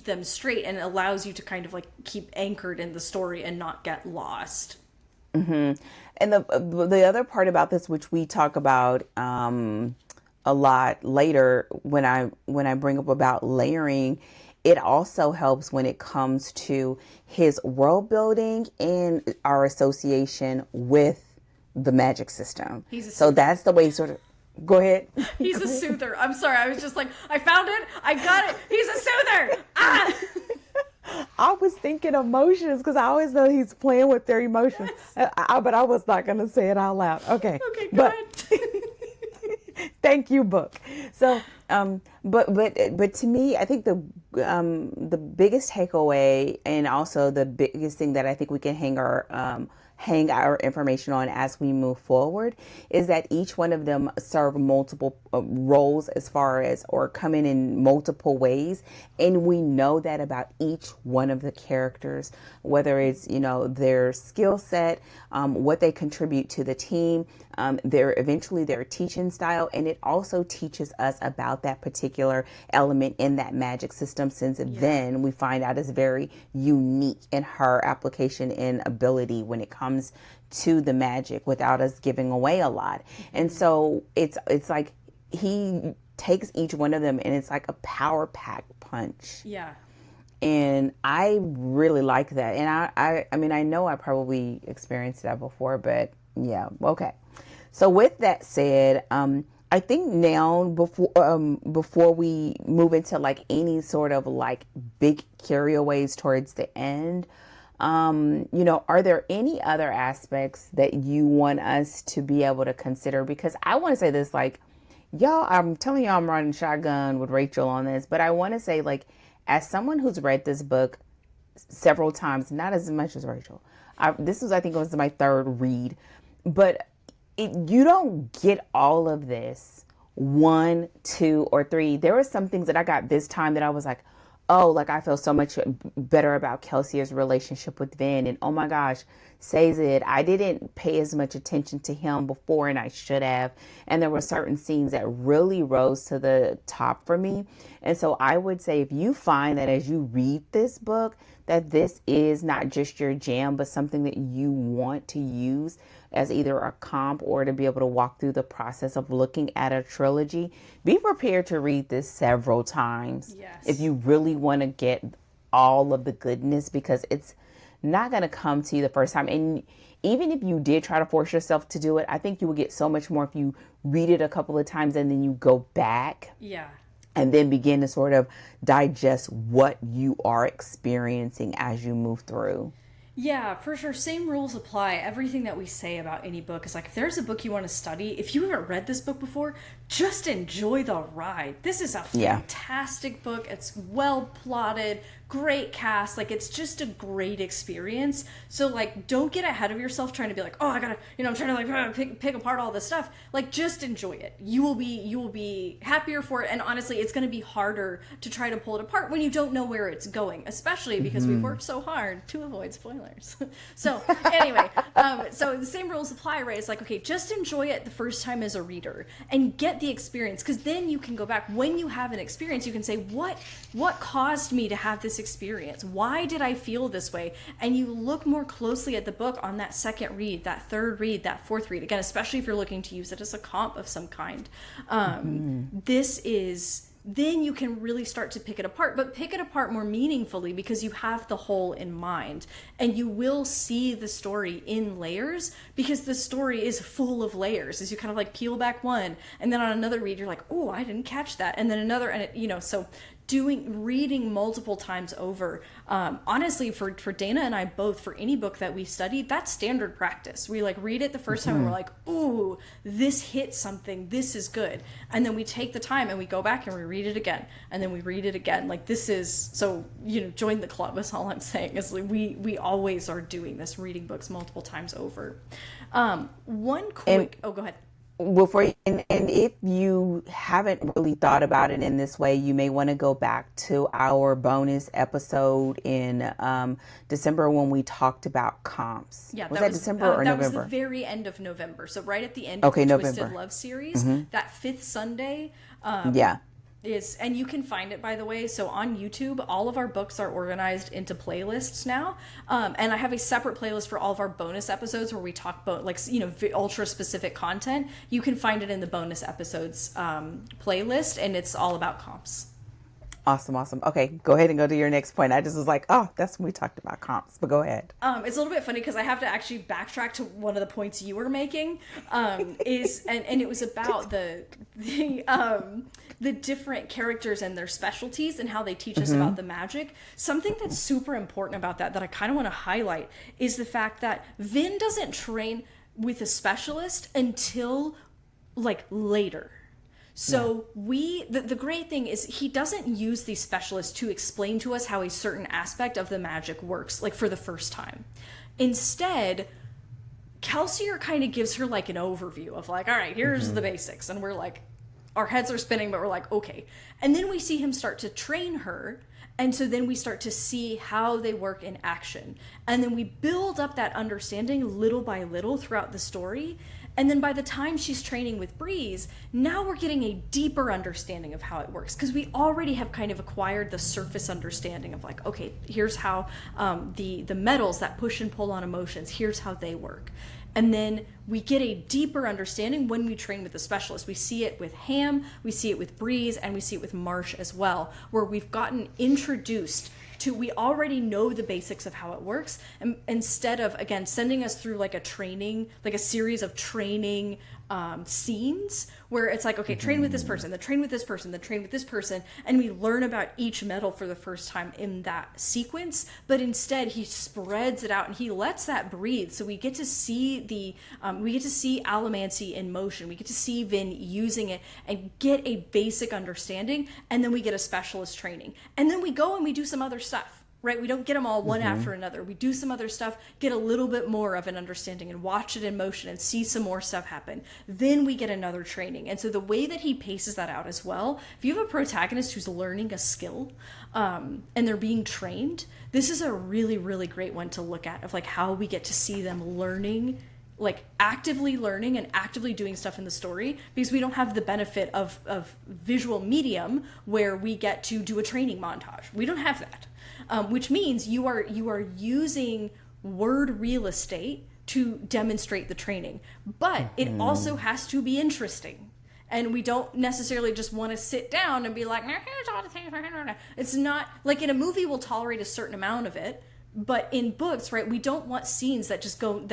them straight and allows you to kind of like keep anchored in the story and not get lost. And the other part about this, which we talk about a lot later when I bring up about layering, it also helps when it comes to his world building and our association with the magic system. So that's the way sort of, go ahead. He's a soother. I'm sorry. I was just like, I found it. I got it. He's a soother. Ah! I was thinking emotions because I always know he's playing with their emotions. Yes. But I was not going to say it out loud. Okay. Okay, go ahead. Thank you, book. So, but to me, I think the biggest takeaway and also the biggest thing that I think we can hang our information on as we move forward is that each one of them serve multiple roles as far as or come in multiple ways. And we know that about each one of the characters, whether it's, their skill set, what they contribute to the team, their teaching style. And it also teaches us about that particular element in that magic system, since then we find out is very unique in her application and ability when it comes to the magic without us giving away a lot. And so it's like he takes each one of them and it's like a power pack punch. Yeah. And I really like that. And I mean, I know I probably experienced that before, but yeah. Okay. So with that said, I think now before we move into like any sort of like big carryaways towards the end, are there any other aspects that you want us to be able to consider? Because I want to say this, like, y'all, I'm telling y'all I'm running shotgun with Rachel on this, but I want to say, like, as someone who's read this book several times, not as much as Rachel, I think it was my third read, but you don't get all of this 1, 2, or 3. There were some things that I got this time that I was like, oh, like I feel so much better about Kelsier's relationship with Vin. And oh my gosh, says it. I didn't pay as much attention to him before and I should have. And there were certain scenes that really rose to the top for me. And so I would say if you find that as you read this book that this is not just your jam, but something that you want to use as either a comp or to be able to walk through the process of looking at a trilogy, be prepared to read this several times. Yes. If you really want to get all of the goodness, because it's not going to come to you the first time. And even if you did try to force yourself to do it, I think you would get so much more if you read it a couple of times and then you go back. Yeah. And then begin to sort of digest what you are experiencing as you move through. Yeah, for sure. Same rules apply. Everything that we say about any book is like, if there's a book you want to study, if you haven't read this book before, just enjoy the ride. This is a fantastic book. It's well plotted, great cast. Like, it's just a great experience. So, like, don't get ahead of yourself trying to be like, oh, I gotta, I'm trying to like pick apart all this stuff. Like, just enjoy it. You will be happier for it. And honestly, it's going to be harder to try to pull it apart when you don't know where it's going, especially because we've worked so hard to avoid spoilers. So anyway, so the same rules apply, right? It's like, okay, just enjoy it the first time as a reader and get the experience, because then you can go back when you have an experience. You can say, what caused me to have this experience? Why did I feel this way? And you look more closely at the book on that second read, that third read, that fourth read. Again, especially if you're looking to use it as a comp of some kind. Then you can really start to pick it apart, but pick it apart more meaningfully because you have the whole in mind, and you will see the story in layers because the story is full of layers as you kind of like peel back one, and then on another read you're like, oh, I didn't catch that, and then another, and it, so reading multiple times over, honestly, for Dana and I both, for any book that we study, that's standard practice. We like read it the first time and we're like, ooh, this hit something, this is good, and then we take the time and we go back and we read it again, and then we read it again. Like, this is, so join the club is all I'm saying, is like we always are doing this, reading books multiple times over. One quick, go ahead. And if you haven't really thought about it in this way, you may want to go back to our bonus episode in December when we talked about comps. Yeah, was that December or November? That was the very end of November. So right at the end of the Twisted Love series, that fifth Sunday. And you can find it, by the way. So on YouTube, all of our books are organized into playlists now. And I have a separate playlist for all of our bonus episodes where we talk about ultra specific content. You can find it in the bonus episodes playlist, and it's all about comps. Awesome. Okay, go ahead and go to your next point. I just was like, oh, that's when we talked about comps, but go ahead. It's a little bit funny because I have to actually backtrack to one of the points you were making, and it was about the different characters and their specialties and how they teach us about the magic. Something that's super important about that I kind of want to highlight is the fact that Vin doesn't train with a specialist until like later. So the great thing is he doesn't use these specialists to explain to us how a certain aspect of the magic works, like for the first time. Instead, Kelsier kind of gives her like an overview of like, all right, here's the basics. And we're like, our heads are spinning, but we're like, okay. And then we see him start to train her. And so then we start to see how they work in action. And then we build up that understanding little by little throughout the story. And then by the time she's training with Breeze, now we're getting a deeper understanding of how it works, because we already have kind of acquired the surface understanding of like, okay, here's how the metals that push and pull on emotions, here's how they work. And then we get a deeper understanding when we train with the specialist. We see it with Ham, we see it with Breeze, and we see it with Marsh as well, where we've gotten introduced to, we already know the basics of how it works, and instead of, again, sending us through like a training, like a series of training scenes where it's like, okay, train with this person, then train with this person, then train with this person, and we learn about each metal for the first time in that sequence. But instead he spreads it out and he lets that breathe, so we get to see allomancy in motion, we get to see Vin using it and get a basic understanding, and then we get a specialist training, and then we go and we do some other stuff. Right? We don't get them all one after another. We do some other stuff, get a little bit more of an understanding and watch it in motion and see some more stuff happen. Then we get another training. And so the way that he paces that out as well, if you have a protagonist who's learning a skill and they're being trained, this is a really, really great one to look at, of like how we get to see them learning, like actively learning and actively doing stuff in the story, because we don't have the benefit of visual medium where we get to do a training montage. We don't have that. which means you are using word real estate to demonstrate the training, but it also has to be interesting. And we don't necessarily just want to sit down and be like, now here's all the things. It's not like in a movie, we'll tolerate a certain amount of it. But in books, right, we don't want scenes that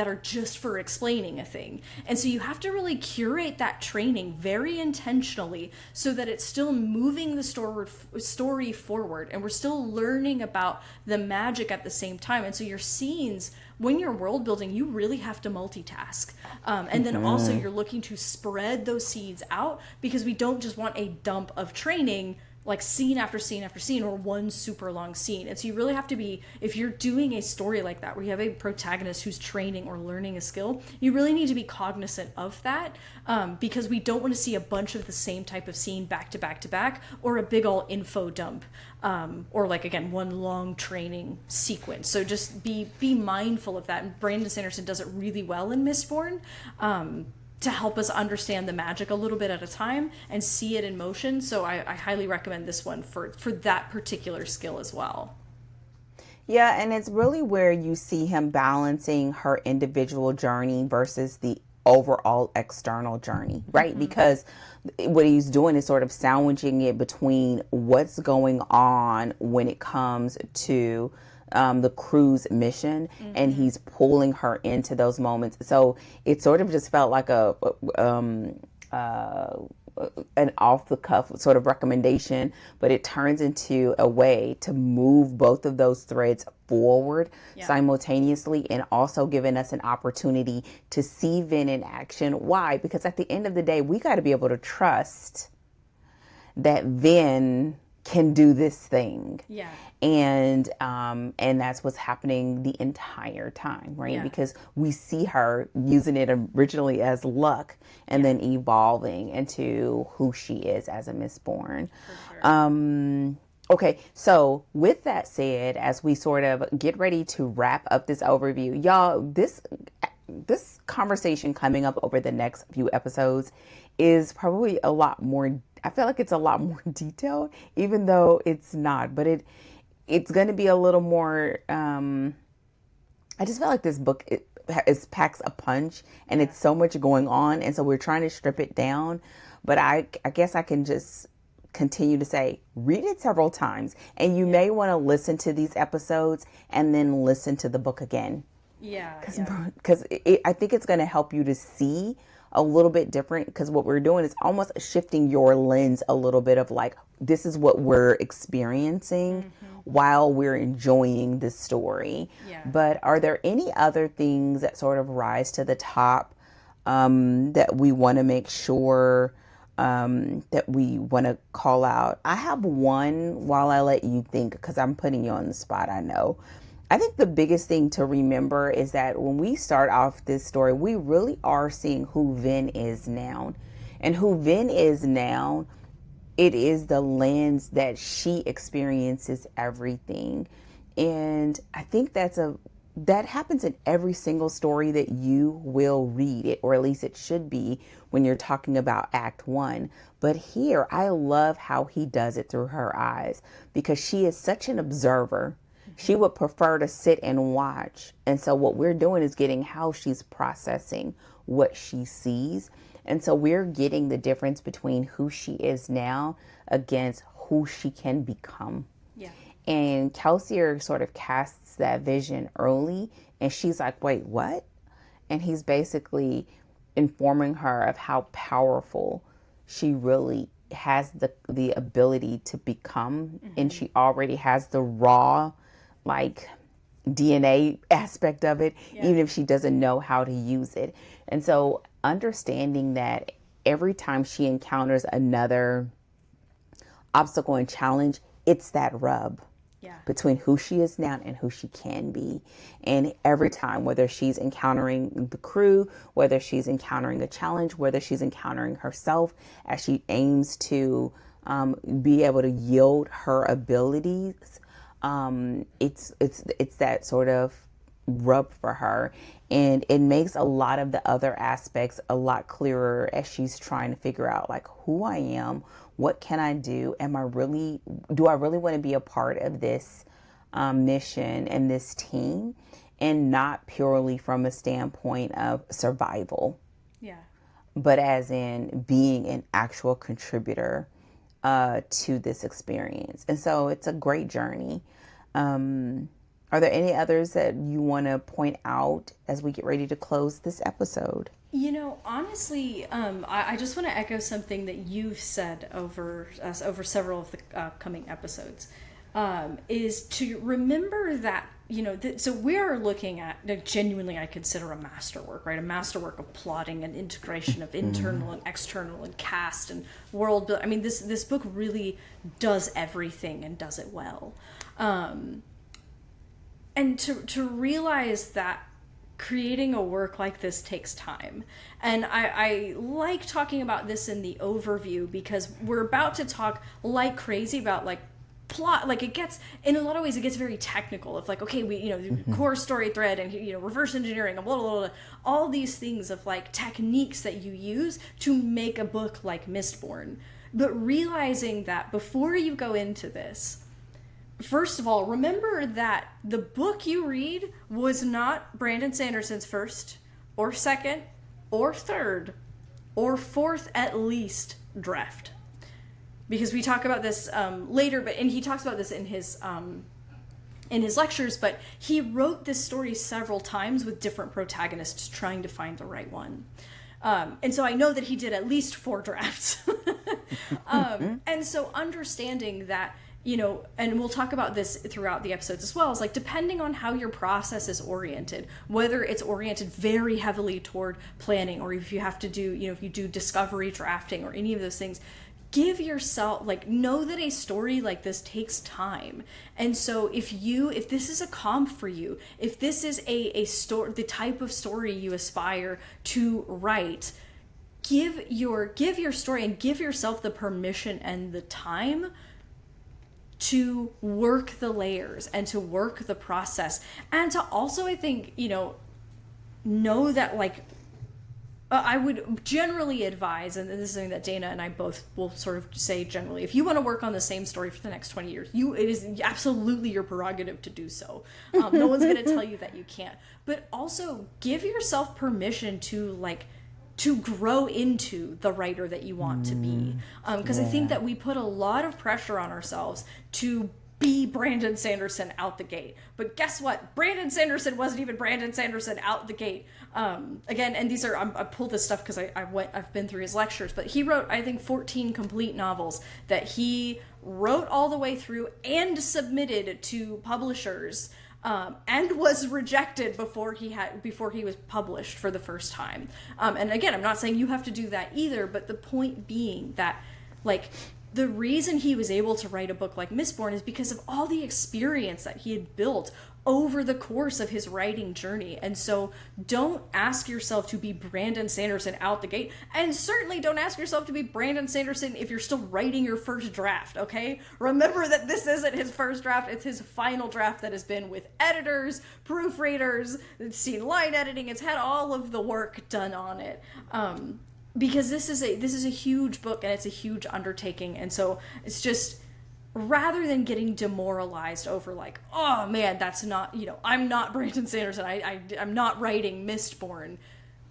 are just for explaining a thing. And so you have to really curate that training very intentionally so that it's still moving the story forward. And we're still learning about the magic at the same time. And so your scenes, when you're world building, you really have to multitask. And then also you're looking to spread those scenes out, because we don't just want a dump of training, like scene after scene after scene, or one super long scene. And so you really have to be, if you're doing a story like that where you have a protagonist who's training or learning a skill, you really need to be cognizant of that, because we don't want to see a bunch of the same type of scene back to back to back, or a big ol' info dump, or like, again, one long training sequence. So just be mindful of that. And Brandon Sanderson does it really well in Mistborn, to help us understand the magic a little bit at a time and see it in motion. So I highly recommend this one for that particular skill as well. Yeah, and it's really where you see him balancing her individual journey versus the overall external journey, right? Mm-hmm. Because what he's doing is sort of sandwiching it between what's going on when it comes to the crew's mission, and he's pulling her into those moments. So it sort of just felt like an off the cuff sort of recommendation, but it turns into a way to move both of those threads forward simultaneously, and also giving us an opportunity to see Vin in action. Why? Because at the end of the day, we got to be able to trust that Vin can do this thing. Yeah. And that's what's happening the entire time, right? Yeah. Because we see her using it originally as luck, and then evolving into who she is as a Mistborn. Sure. Okay, so with that said, as we sort of get ready to wrap up this overview, y'all, this conversation coming up over the next few episodes is probably a lot more, I feel like it's a lot more detailed, even though it's not, but it's going to be a little more, I just feel like this book packs a punch, and it's so much going on. And so we're trying to strip it down, but I guess I can just continue to say, read it several times, and you may want to listen to these episodes and then listen to the book again. Yeah. Because I think it's going to help you to see a little bit different, because what we're doing is almost shifting your lens a little bit of like, this is what we're experiencing while we're enjoying this story. Yeah. But are there any other things that sort of rise to the top that we want to make sure that we want to call out? I have one while I let you think, because I'm putting you on the spot, I know. I think the biggest thing to remember is that when we start off this story, we really are seeing who Vin is now. And who Vin is now, it is the lens that she experiences everything. And I think that happens in every single story that you will read, it, or at least it should be when you're talking about Act 1. But here, I love how he does it through her eyes, because she is such an observer. She would prefer to sit and watch. And so what we're doing is getting how she's processing what she sees. And so we're getting the difference between who she is now against who she can become. Yeah. And Kelsier sort of casts that vision early, and she's like, wait, what? And he's basically informing her of how powerful she really has the ability to become. And she already has the raw, like, DNA aspect of it, even if she doesn't know how to use it. And so understanding that every time she encounters another obstacle and challenge, it's that rub between who she is now and who she can be. And every time, whether she's encountering the crew, whether she's encountering a challenge, whether she's encountering herself, as she aims to be able to yield her abilities, it's that sort of rub for her, and it makes a lot of the other aspects a lot clearer as she's trying to figure out like who I am, what can I do, do I really want to be a part of this mission and this team, and not purely from a standpoint of survival, but as in being an actual contributor to this experience. And so it's a great journey. Are there any others that you want to point out as we get ready to close this episode? Honestly, I just want to echo something that you've said over several of the coming episodes, is to remember that, so we're looking at, genuinely, I consider a masterwork, right? A masterwork of plotting and integration of internal and external and cast and world building. I mean, this book really does everything and does it well. And to realize that creating a work like this takes time. And I like talking about this in the overview, because we're about to talk like crazy about plot. It gets, in a lot of ways, it gets very technical of okay, we, core story thread and, reverse engineering and blah, blah, blah, blah, all these things of techniques that you use to make a book like Mistborn. But realizing that before you go into this, first of all, remember that the book you read was not Brandon Sanderson's first, or second, or third, or fourth at least draft. Because we talk about this later, and he talks about this in his lectures, but he wrote this story several times with different protagonists trying to find the right one. And so I know that he did at least 4 drafts. And so understanding that, and we'll talk about this throughout the episodes as well, is depending on how your process is oriented, whether it's oriented very heavily toward planning, or if you have to do, if you do discovery drafting or any of those things, give yourself, know that a story like this takes time. And so if this is a comp for you, if this is a story, the type of story you aspire to write, give your story and give yourself the permission and the time to work the layers and to work the process, and to also, I think, know that I would generally advise, and this is something that Dana and I both will sort of say generally, if you want to work on the same story for the next 20 years, it is absolutely your prerogative to do so. No one's going to tell you that you can't. But also give yourself permission to grow into the writer that you want to be. Because I think that we put a lot of pressure on ourselves to be Brandon Sanderson out the gate. But guess what? Brandon Sanderson wasn't even Brandon Sanderson out the gate. Again, and these are, I pulled this stuff because I've been through his lectures, but he wrote, I think, 14 complete novels that he wrote all the way through and submitted to publishers, and was rejected before he was published for the first time. And again, I'm not saying you have to do that either, but the point being that, the reason he was able to write a book like Mistborn is because of all the experience that he had built over the course of his writing journey. And so don't ask yourself to be Brandon Sanderson out the gate, and certainly don't ask yourself to be Brandon Sanderson if you're still writing your first draft, okay? Remember that this isn't his first draft, it's his final draft that has been with editors, proofreaders, it's seen line editing, it's had all of the work done on it. Because this is a huge book and it's a huge undertaking, and so it's just, rather than getting demoralized over oh man, that's not, I'm not Brandon Sanderson, I'm not writing Mistborn,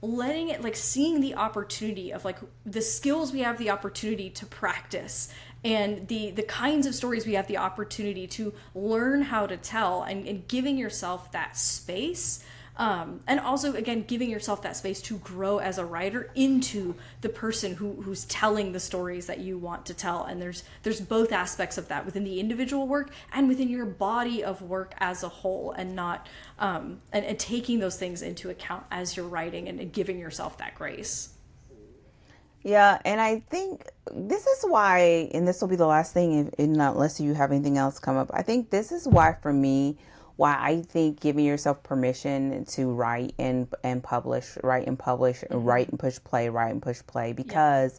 letting it, seeing the opportunity of the skills we have the opportunity to practice, and the kinds of stories we have the opportunity to learn how to tell, and giving yourself that space. And also, again, giving yourself that space to grow as a writer into the person who's telling the stories that you want to tell. And there's both aspects of that within the individual work and within your body of work as a whole, and not and taking those things into account as you're writing, and giving yourself that grace. Yeah, and I think this is why, and this will be the last thing, unless you have anything else come up, I think this is why, for me, why I think giving yourself permission to write and publish, write and publish, write and push play, because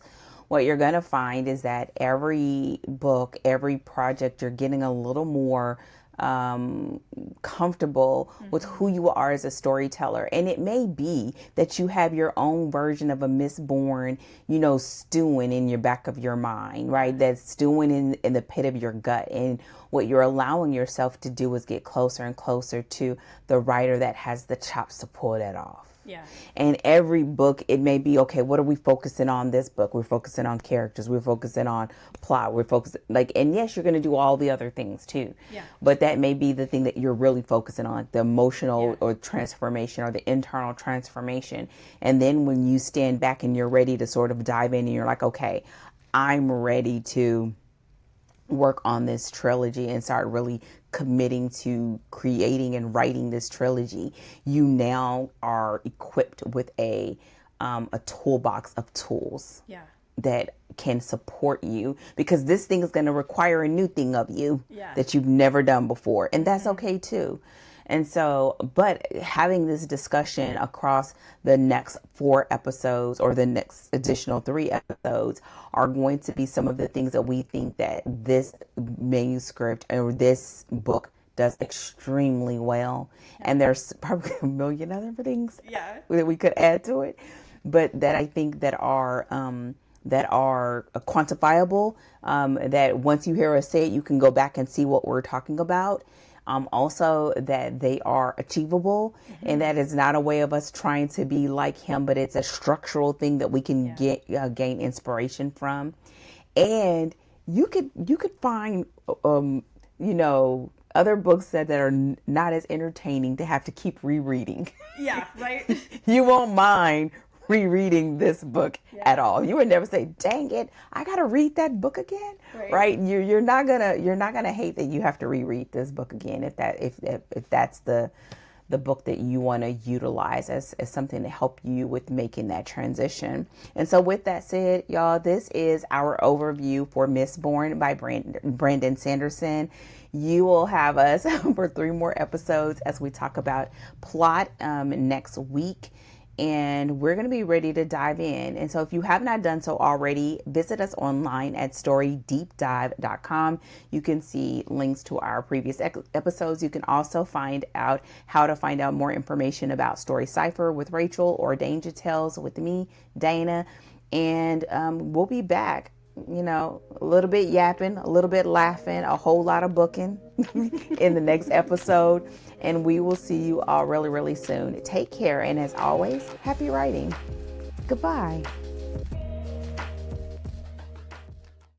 what you're going to find is that every book, every project, you're getting a little more comfortable with who you are as a storyteller. And it may be that you have your own version of a Mistborn, stewing in your back of your mind, right? That's stewing in the pit of your gut. And what you're allowing yourself to do is get closer and closer to the writer that has the chops to pull that off. Yeah. And every book, it may be, okay, what are we focusing on this book? We're focusing on characters. We're focusing on plot. We're focusing, and yes, you're going to do all the other things too. Yeah. But that may be the thing that you're really focusing on, the emotional or transformation or the internal transformation. And then when you stand back and you're ready to sort of dive in and you're like, okay, I'm ready to work on this trilogy and start really committing to creating and writing this trilogy, you now are equipped with a toolbox of tools that can support you, because this thing is going to require a new thing of you that you've never done before. And that's okay too. And so, but having this discussion across the next 4 episodes or the next additional 3 episodes are going to be some of the things that we think that this manuscript or this book does extremely well. And there's probably a million other things that we could add to it, but that I think that are quantifiable, that once you hear us say it, you can go back and see what we're talking about. Also that they are achievable, and that is not a way of us trying to be like him, but it's a structural thing that we can gain inspiration from. And you could find, other books that are not as entertaining to have to keep rereading. Yeah, right. You won't mind rereading this book at all. You would never say, dang it, I gotta read that book again. Right? You're not gonna hate that you have to reread this book again if that's the book that you want to utilize as something to help you with making that transition. And so with that said, y'all, this is our overview for Mistborn by Brandon Sanderson. You will have us for 3 more episodes as we talk about plot next week. And we're going to be ready to dive in. And so if you have not done so already, visit us online at storydeepdive.com. You can see links to our previous episodes. You can also find out how to find out more information about Story Cipher with Rachel or Danger Tales with me, Dana. And we'll be back, a little bit yapping, a little bit laughing, a whole lot of booking in the next episode. And we will see you all really, really soon. Take care. And as always, happy writing. Goodbye.